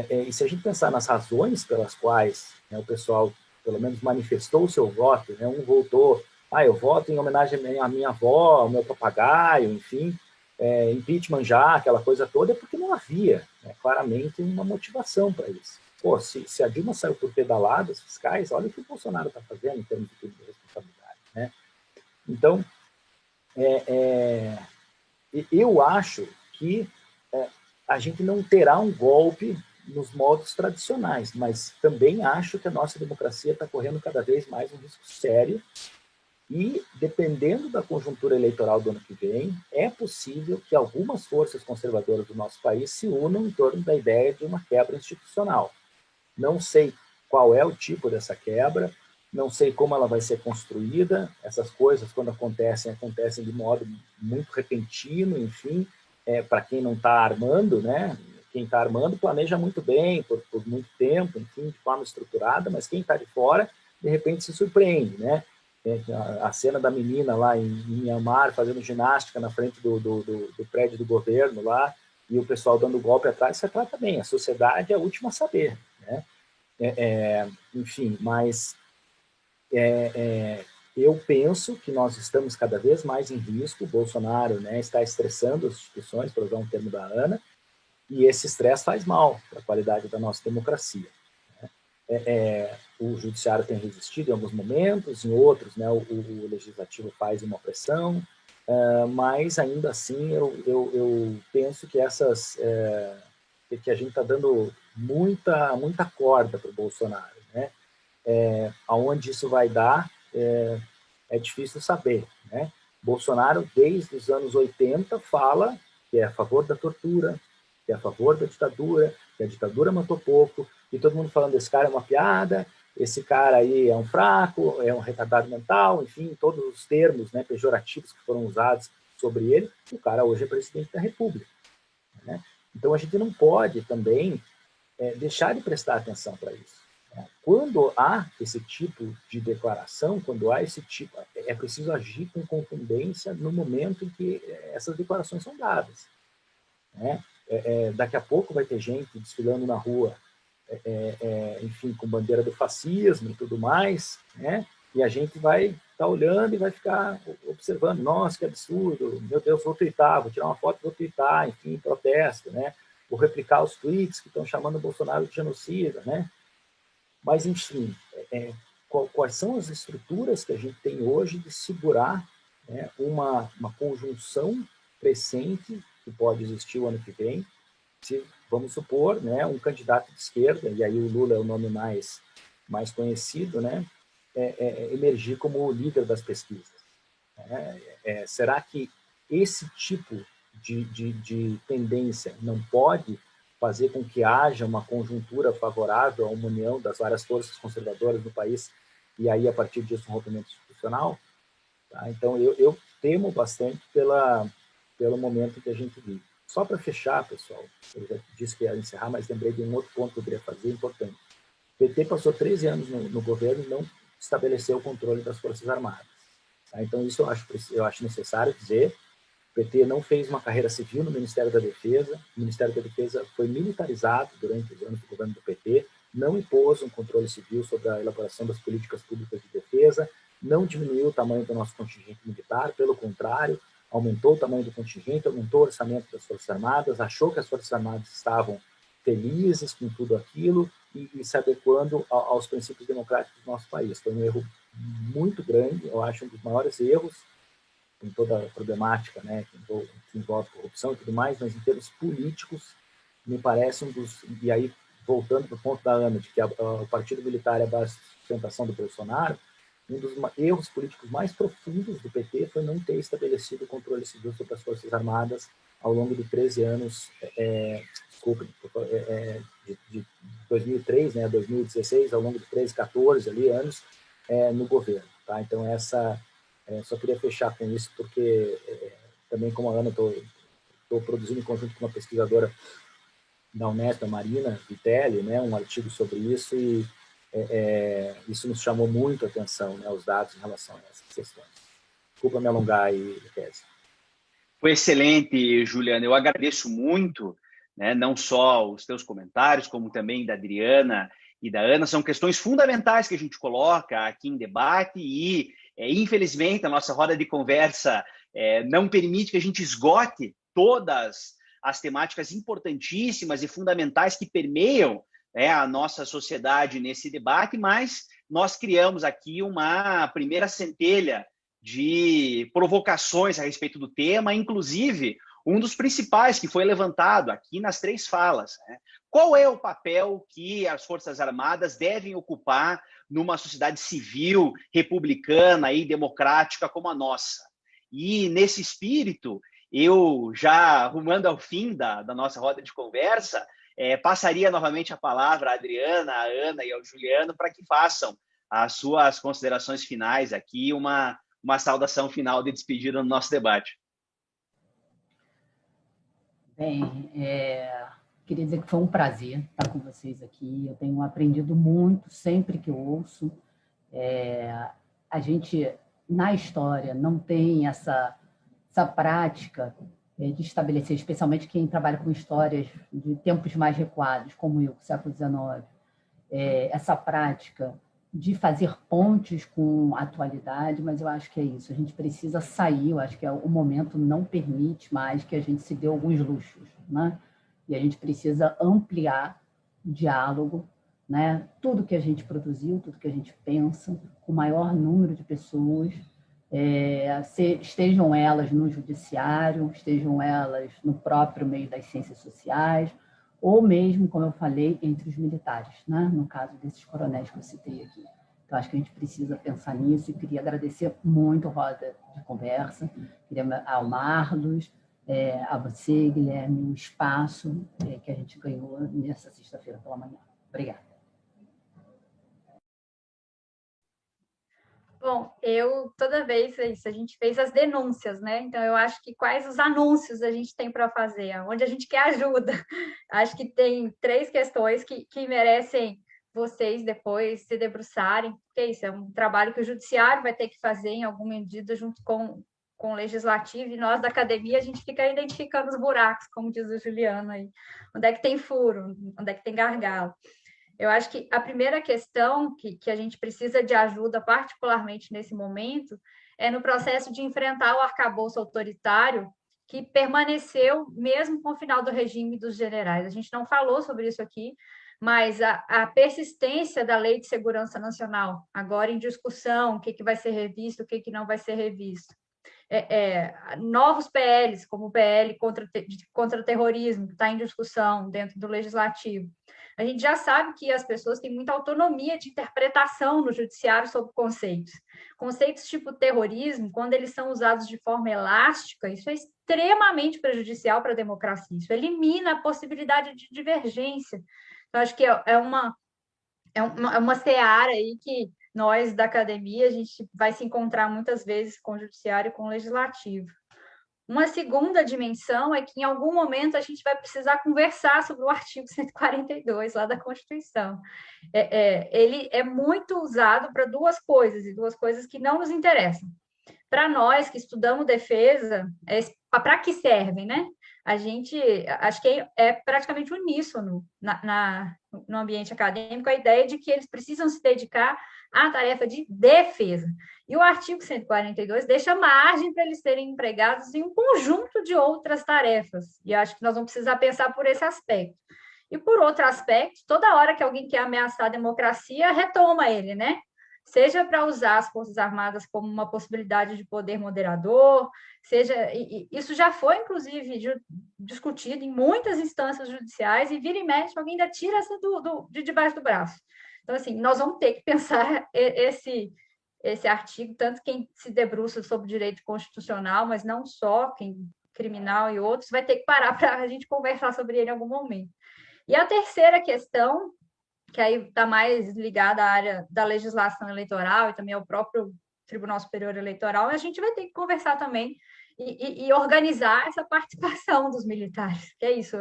E se a gente pensar nas razões pelas quais, né, o pessoal pelo menos manifestou o seu voto, né? Um votou, eu voto em homenagem à minha avó, ao meu papagaio, enfim, impeachment já, aquela coisa toda, é porque não havia, né, claramente uma motivação para isso. Pô, se a Dilma saiu por pedaladas fiscais, olha o que o Bolsonaro está fazendo em termos de responsabilidade, né? Então, eu acho que a gente não terá um golpe nos modos tradicionais, mas também acho que a nossa democracia está correndo cada vez mais um risco sério e, dependendo da conjuntura eleitoral do ano que vem, é possível que algumas forças conservadoras do nosso país se unam em torno da ideia de uma quebra institucional. Não sei qual é o tipo dessa quebra, não sei como ela vai ser construída. Essas coisas, quando acontecem de modo muito repentino, enfim, para quem não está armando, né? Quem está armando planeja muito bem, por muito tempo, enfim, de forma estruturada, mas quem está de fora, de repente, se surpreende, né? A cena da menina lá em Myanmar fazendo ginástica na frente do prédio do governo lá, e o pessoal dando golpe atrás, você trata bem. A sociedade é a última a saber, né? Enfim, mas eu penso que nós estamos cada vez mais em risco. O Bolsonaro, né, está estressando as instituições, para usar um termo da Ana, e esse estresse faz mal para a qualidade da nossa democracia. O judiciário tem resistido em alguns momentos, em outros, né, o legislativo faz uma pressão, mas ainda assim eu penso que que a gente está dando muita corda para o Bolsonaro, né? Aonde isso vai dar é difícil saber, né? Bolsonaro, desde os anos 80, fala que é a favor da tortura, que é a favor da ditadura, que a ditadura matou pouco, e todo mundo falando, esse cara é uma piada, esse cara aí é um fraco, é um retardado mental, enfim, todos os termos, né, pejorativos que foram usados sobre ele. O cara hoje é presidente da República, né? Então a gente não pode também deixar de prestar atenção para isso. Quando há esse tipo de declaração, quando há esse tipo, é preciso agir com contundência no momento em que essas declarações são dadas, né? Daqui a pouco vai ter gente desfilando na rua, enfim, com bandeira do fascismo e tudo mais, né? E a gente vai estar olhando e vai ficar observando, nossa, que absurdo, meu Deus, vou twittar, vou tirar uma foto, vou twittar, enfim, protesto, né? Vou replicar os tweets que estão chamando o Bolsonaro de genocida, né? Mas, enfim, quais são as estruturas que a gente tem hoje de segurar, né, uma conjunção crescente que pode existir o ano que vem, se, vamos supor, né, um candidato de esquerda, e aí o Lula é o nome mais conhecido, né, emergir como o líder das pesquisas. Será que esse tipo de tendência não pode fazer com que haja uma conjuntura favorável a uma união das várias forças conservadoras do país e aí, a partir disso, um rompimento institucional? Tá? Então, eu temo bastante pelo momento que a gente vive. Só para fechar, pessoal, eu já disse que ia encerrar, mas lembrei de um outro ponto que eu queria fazer, importante. O PT passou 13 anos no governo e não estabeleceu o controle das Forças Armadas. Tá? Então, isso eu acho necessário dizer. O PT não fez uma carreira civil no Ministério da Defesa. O Ministério da Defesa foi militarizado durante os anos do governo do PT, não impôs um controle civil sobre a elaboração das políticas públicas de defesa, não diminuiu o tamanho do nosso contingente militar, pelo contrário, aumentou o tamanho do contingente, aumentou o orçamento das Forças Armadas, achou que as Forças Armadas estavam felizes com tudo aquilo e se adequando aos princípios democráticos do nosso país. Foi um erro muito grande, eu acho um dos maiores erros em toda a problemática, né, que envolve corrupção e tudo mais, mas em termos políticos, me parece e aí, voltando para o ponto da Ana, de que o partido militar é a base de sustentação do Bolsonaro, um dos erros políticos mais profundos do PT foi não ter estabelecido o controle civil sobre as Forças Armadas ao longo de 13 anos, de 2003, né, 2016, ao longo de 13, 14 ali, anos no governo. Tá? Então, só queria fechar com isso, porque também, como a Ana, estou produzindo em conjunto com uma pesquisadora da Unesp, a Marina Vitelli, né, um artigo sobre isso, e isso nos chamou muito a atenção, né, os dados em relação a essas questões. Desculpa me alongar aí, Kézia. Foi excelente, Juliana. Eu agradeço muito, né, não só os teus comentários, como também da Adriana e da Ana, são questões fundamentais que a gente coloca aqui em debate e, infelizmente, a nossa roda de conversa não permite que a gente esgote todas as temáticas importantíssimas e fundamentais que permeiam a nossa sociedade nesse debate, mas nós criamos aqui uma primeira centelha de provocações a respeito do tema, inclusive um dos principais que foi levantado aqui nas 3 falas, né? Qual é o papel que as Forças Armadas devem ocupar numa sociedade civil, republicana e democrática como a nossa? E, nesse espírito, eu, já arrumando ao fim da nossa roda de conversa, passaria novamente a palavra à Adriana, à Ana e ao Juliano para que façam as suas considerações finais aqui, uma saudação final de despedida no nosso debate. Bem, queria dizer que foi um prazer estar com vocês aqui. Eu tenho aprendido muito sempre que eu ouço. A gente, na história, não tem essa prática de estabelecer, especialmente quem trabalha com histórias de tempos mais recuados, como eu, século XIX, essa prática de fazer pontes com a atualidade, mas eu acho que é isso. A gente precisa sair, eu acho que o momento não permite mais que a gente se dê alguns luxos, né? E a gente precisa ampliar o diálogo, né? Tudo que a gente produziu, tudo que a gente pensa, com o maior número de pessoas, estejam elas no judiciário, estejam elas no próprio meio das ciências sociais, ou mesmo, como eu falei, entre os militares, né? No caso desses coronéis que eu citei aqui. Então, acho que a gente precisa pensar nisso e queria agradecer muito a roda de conversa, queria ao Marlos, a você, Guilherme, o espaço que a gente ganhou nessa sexta-feira pela manhã. Obrigada. Bom, toda vez a gente fez as denúncias, né? Então, eu acho que quais os anúncios a gente tem para fazer, onde a gente quer ajuda. Acho que tem 3 questões que merecem vocês depois se debruçarem, porque isso é um trabalho que o judiciário vai ter que fazer em alguma medida junto com o legislativo, e nós da academia a gente fica identificando os buracos, como diz o Juliano aí, onde é que tem furo, onde é que tem gargalo. Eu acho que a primeira questão que a gente precisa de ajuda, particularmente nesse momento, é no processo de enfrentar o arcabouço autoritário que permaneceu mesmo com o final do regime dos generais. A gente não falou sobre isso aqui, mas a persistência da Lei de Segurança Nacional, agora em discussão, o que vai ser revisto, o que não vai ser revisto. Novos PLs, como o PL contra o terrorismo, que está em discussão dentro do Legislativo. A gente já sabe que as pessoas têm muita autonomia de interpretação no judiciário sobre conceitos. Conceitos tipo terrorismo, quando eles são usados de forma elástica, isso é extremamente prejudicial para a democracia. Isso elimina a possibilidade de divergência. Então, acho que é uma seara aí que nós, da academia, a gente vai se encontrar muitas vezes com o judiciário e com o legislativo. Uma segunda dimensão é que, em algum momento, a gente vai precisar conversar sobre o artigo 142, lá da Constituição. Ele é muito usado para 2 coisas, e 2 coisas que não nos interessam. Para nós, que estudamos defesa, para que servem, né? A gente, acho que é praticamente uníssono no ambiente acadêmico a ideia de que eles precisam se dedicar à tarefa de defesa. E o artigo 142 deixa margem para eles serem empregados em um conjunto de outras tarefas. E acho que nós vamos precisar pensar por esse aspecto. E por outro aspecto, toda hora que alguém quer ameaçar a democracia, retoma ele, né? Seja para usar as Forças Armadas como uma possibilidade de poder moderador, isso já foi, inclusive, discutido em muitas instâncias judiciais, e vira e mexe, alguém ainda tira essa de debaixo do braço. Então, assim, nós vamos ter que pensar esse artigo, tanto quem se debruça sobre direito constitucional, mas não só, quem criminal e outros, vai ter que parar para a gente conversar sobre ele em algum momento. E a terceira questão, que aí está mais ligada à área da legislação eleitoral e também ao próprio Tribunal Superior Eleitoral, a gente vai ter que conversar também e organizar essa participação dos militares, que é isso.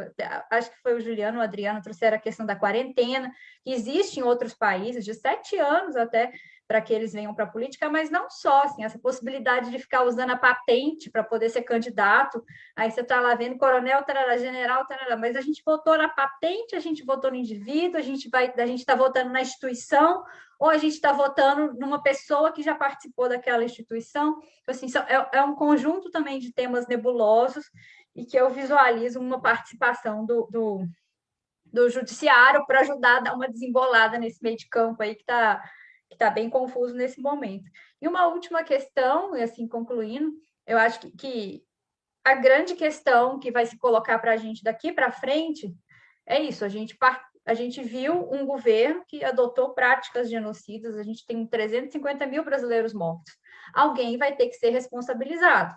Acho que foi o Juliano, o Adriano trouxeram a questão da quarentena, que existe em outros países, de 7 anos até, para que eles venham para a política, mas não só, assim, essa possibilidade de ficar usando a patente para poder ser candidato, aí você está lá vendo coronel, tarará, general, tarará, mas a gente votou na patente, a gente votou no indivíduo, a gente está votando na instituição, ou a gente está votando numa pessoa que já participou daquela instituição. Então, assim, é um conjunto também de temas nebulosos e que eu visualizo uma participação do judiciário para ajudar a dar uma desembolada nesse meio de campo aí que está bem confuso nesse momento. E uma última questão, assim, concluindo, eu acho que a grande questão que vai se colocar para a gente daqui para frente é isso, a gente viu um governo que adotou práticas genocidas, a gente tem 350 mil brasileiros mortos. Alguém vai ter que ser responsabilizado.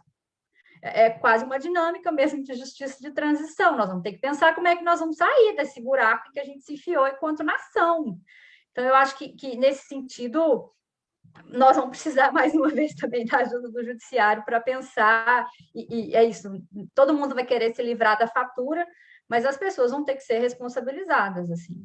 É quase uma dinâmica mesmo de justiça de transição. Nós vamos ter que pensar como é que nós vamos sair desse buraco que a gente se enfiou enquanto nação. Então, eu acho que nesse sentido, nós vamos precisar, mais uma vez, também da ajuda do judiciário para pensar, e é isso, todo mundo vai querer se livrar da fatura, mas as pessoas vão ter que ser responsabilizadas, assim,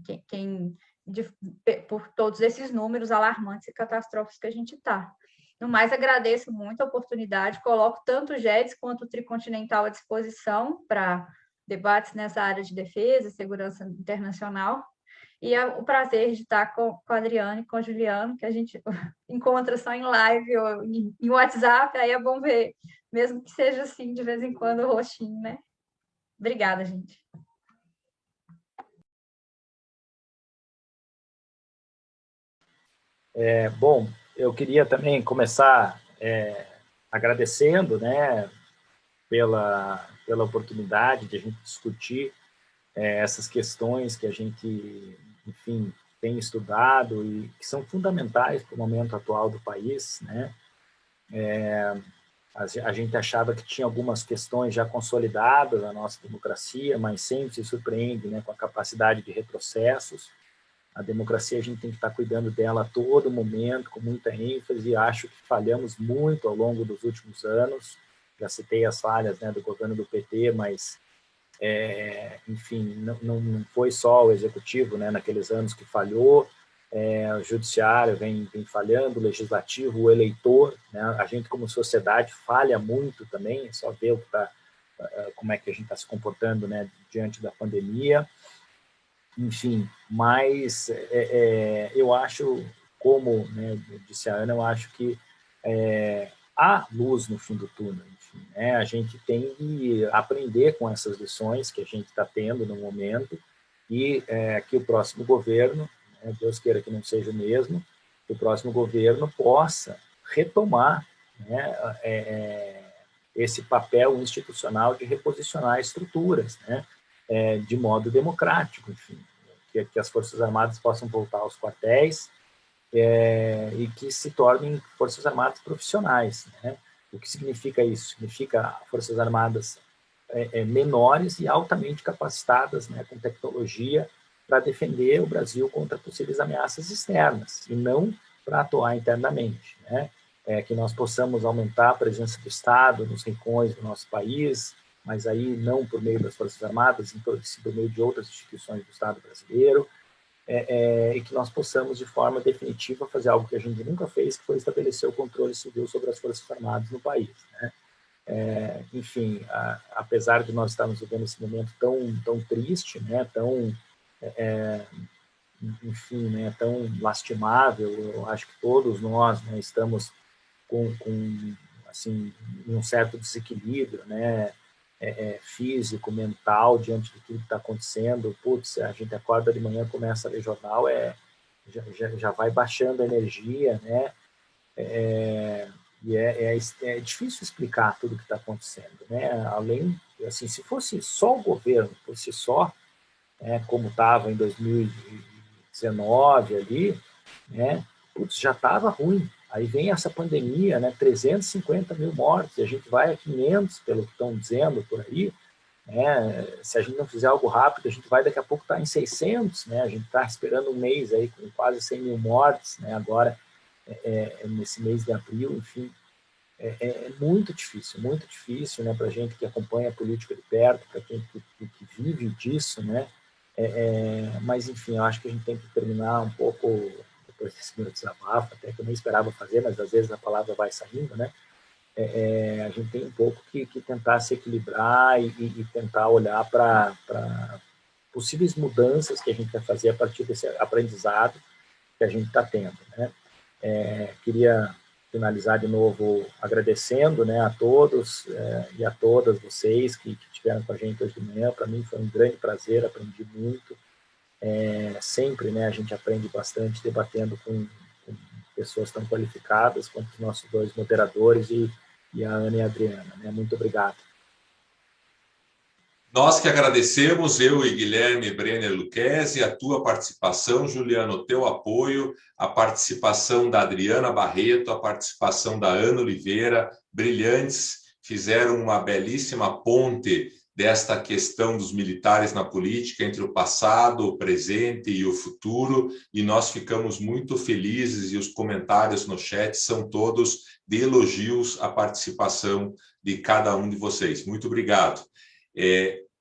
por todos esses números alarmantes e catastróficos que a gente está. No mais, agradeço muito a oportunidade, coloco tanto o GEDS quanto o Tricontinental à disposição para debates nessa área de defesa e segurança internacional, e é o prazer de estar com a Adriana e com o Juliano, que a gente encontra só em live ou em WhatsApp, aí é bom ver, mesmo que seja assim, de vez em quando, o rostinho, né? Obrigada, gente. Bom, eu queria também começar agradecendo, né, pela oportunidade de a gente discutir essas questões que a gente, enfim, tem estudado e que são fundamentais para o momento atual do país, né? A gente achava que tinha algumas questões já consolidadas na nossa democracia, mas sempre se surpreende, né, com a capacidade de retrocessos. A democracia, a gente tem que estar cuidando dela a todo momento, com muita ênfase, e acho que falhamos muito ao longo dos últimos anos. Já citei as falhas, né, do governo do PT, mas, enfim, não foi só o executivo, né, naqueles anos que falhou, o judiciário vem falhando, o legislativo, o eleitor, né, a gente como sociedade falha muito também, é só ver o que como é que a gente está se comportando, né, diante da pandemia. Enfim, mas eu acho, como, né, disse a Ana, eu acho que há luz no fim do túnel. Enfim, né? A gente tem que aprender com essas lições que a gente está tendo no momento e que o próximo governo, né, Deus queira que não seja o mesmo, que o próximo governo possa retomar, né, esse papel institucional de reposicionar estruturas, né, de modo democrático, enfim, que as Forças Armadas possam voltar aos quartéis e que se tornem Forças Armadas profissionais, né? O que significa isso? Significa Forças Armadas menores e altamente capacitadas, né, com tecnologia para defender o Brasil contra possíveis ameaças externas e não para atuar internamente, né? Que nós possamos aumentar a presença do Estado nos rincões do nosso país, mas aí não por meio das Forças Armadas, por meio de outras instituições do Estado brasileiro, e que nós possamos, de forma definitiva, fazer algo que a gente nunca fez, que foi estabelecer o controle civil sobre as Forças Armadas no país, né? Enfim, apesar de nós estarmos vivendo esse momento tão triste, né, enfim, né, tão lastimável, eu acho que todos nós, né, estamos com assim, um certo desequilíbrio, né, físico, mental, diante de tudo que está acontecendo. Putz, a gente acorda de manhã, começa a ler jornal, já vai baixando a energia, né? E é difícil explicar tudo o que está acontecendo, né? Além, assim, se fosse só o governo, fosse só, né, como estava em 2019 ali, né? Putz, já estava ruim. Aí vem essa pandemia, né, 350 mil mortes, e a gente vai a 500, pelo que estão dizendo por aí, né? Se a gente não fizer algo rápido, a gente vai daqui a pouco estar em 600, né? A gente está esperando um mês aí com quase 100 mil mortes, né? Agora, nesse mês de abril, enfim, muito difícil, né, para a gente que acompanha a política de perto, para quem que vive disso, né? Mas, enfim, eu acho que a gente tem que terminar um pouco, depois desse meu desabafo, até que eu nem esperava fazer, mas às vezes a palavra vai saindo, né? A gente tem um pouco que tentar se equilibrar e tentar olhar para possíveis mudanças que a gente vai fazer a partir desse aprendizado que a gente está tendo, né? Queria finalizar de novo agradecendo, né, a todos e a todas vocês que estiveram com a gente hoje de manhã. Para mim foi um grande prazer, aprendi muito. Sempre, né, a gente aprende bastante debatendo com pessoas tão qualificadas quanto os nossos dois moderadores e a Ana e a Adriana, né? Muito obrigado. Nós que agradecemos, eu e Guilherme Brenner Lucchesi, a tua participação, Juliano, o teu apoio, a participação da Adriana Barreto, a participação da Ana Oliveira, brilhantes, fizeram uma belíssima ponte desta questão dos militares na política entre o passado, o presente e o futuro, e nós ficamos muito felizes, e os comentários no chat são todos de elogios à participação de cada um de vocês. Muito obrigado.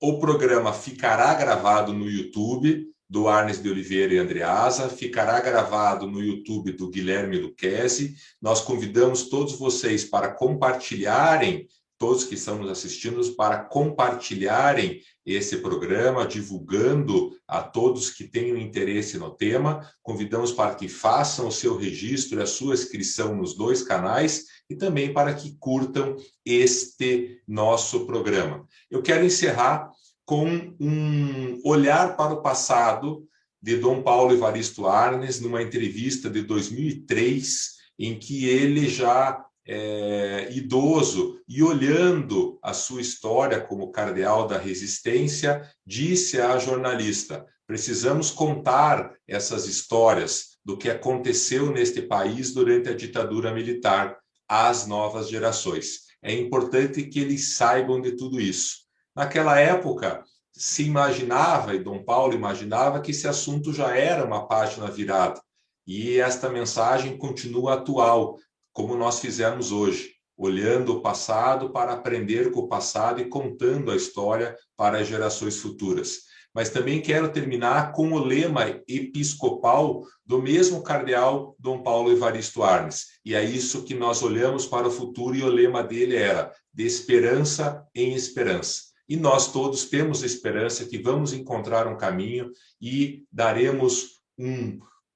O programa ficará gravado no YouTube do Arnes de Oliveira e Andreasa, ficará gravado no YouTube do Guilherme Lucchesi. Nós convidamos todos vocês para compartilharem, todos que estão nos assistindo, para compartilharem esse programa, divulgando a todos que tenham interesse no tema. Convidamos para que façam o seu registro e a sua inscrição nos dois canais e também para que curtam este nosso programa. Eu quero encerrar com um olhar para o passado de Dom Paulo Evaristo Arnes, numa entrevista de 2003, em que ele já idoso e olhando a sua história como cardeal da resistência, disse à jornalista: precisamos contar essas histórias do que aconteceu neste país durante a ditadura militar às novas gerações. É importante que eles saibam de tudo isso. Naquela época, se imaginava, e Dom Paulo imaginava, que esse assunto já era uma página virada. E esta mensagem continua atual, como nós fizemos hoje, olhando o passado para aprender com o passado e contando a história para as gerações futuras. Mas também quero terminar com o lema episcopal do mesmo cardeal Dom Paulo Evaristo Arnes. E é isso que nós olhamos para o futuro, e o lema dele era: de esperança em esperança. E nós todos temos esperança que vamos encontrar um caminho e daremos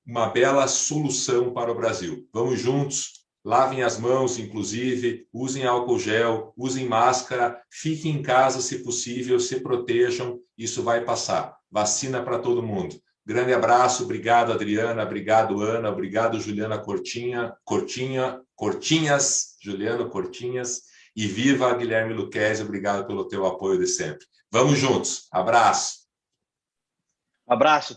uma bela solução para o Brasil. Vamos juntos. Lavem as mãos, inclusive, usem álcool gel, usem máscara, fiquem em casa se possível, se protejam, isso vai passar. Vacina para todo mundo. Grande abraço, obrigado Adriana, obrigado Ana, obrigado Juliana Juliano Cortinhas, e viva Guilherme Lucchesi, obrigado pelo teu apoio de sempre. Vamos juntos, abraço. Abraço.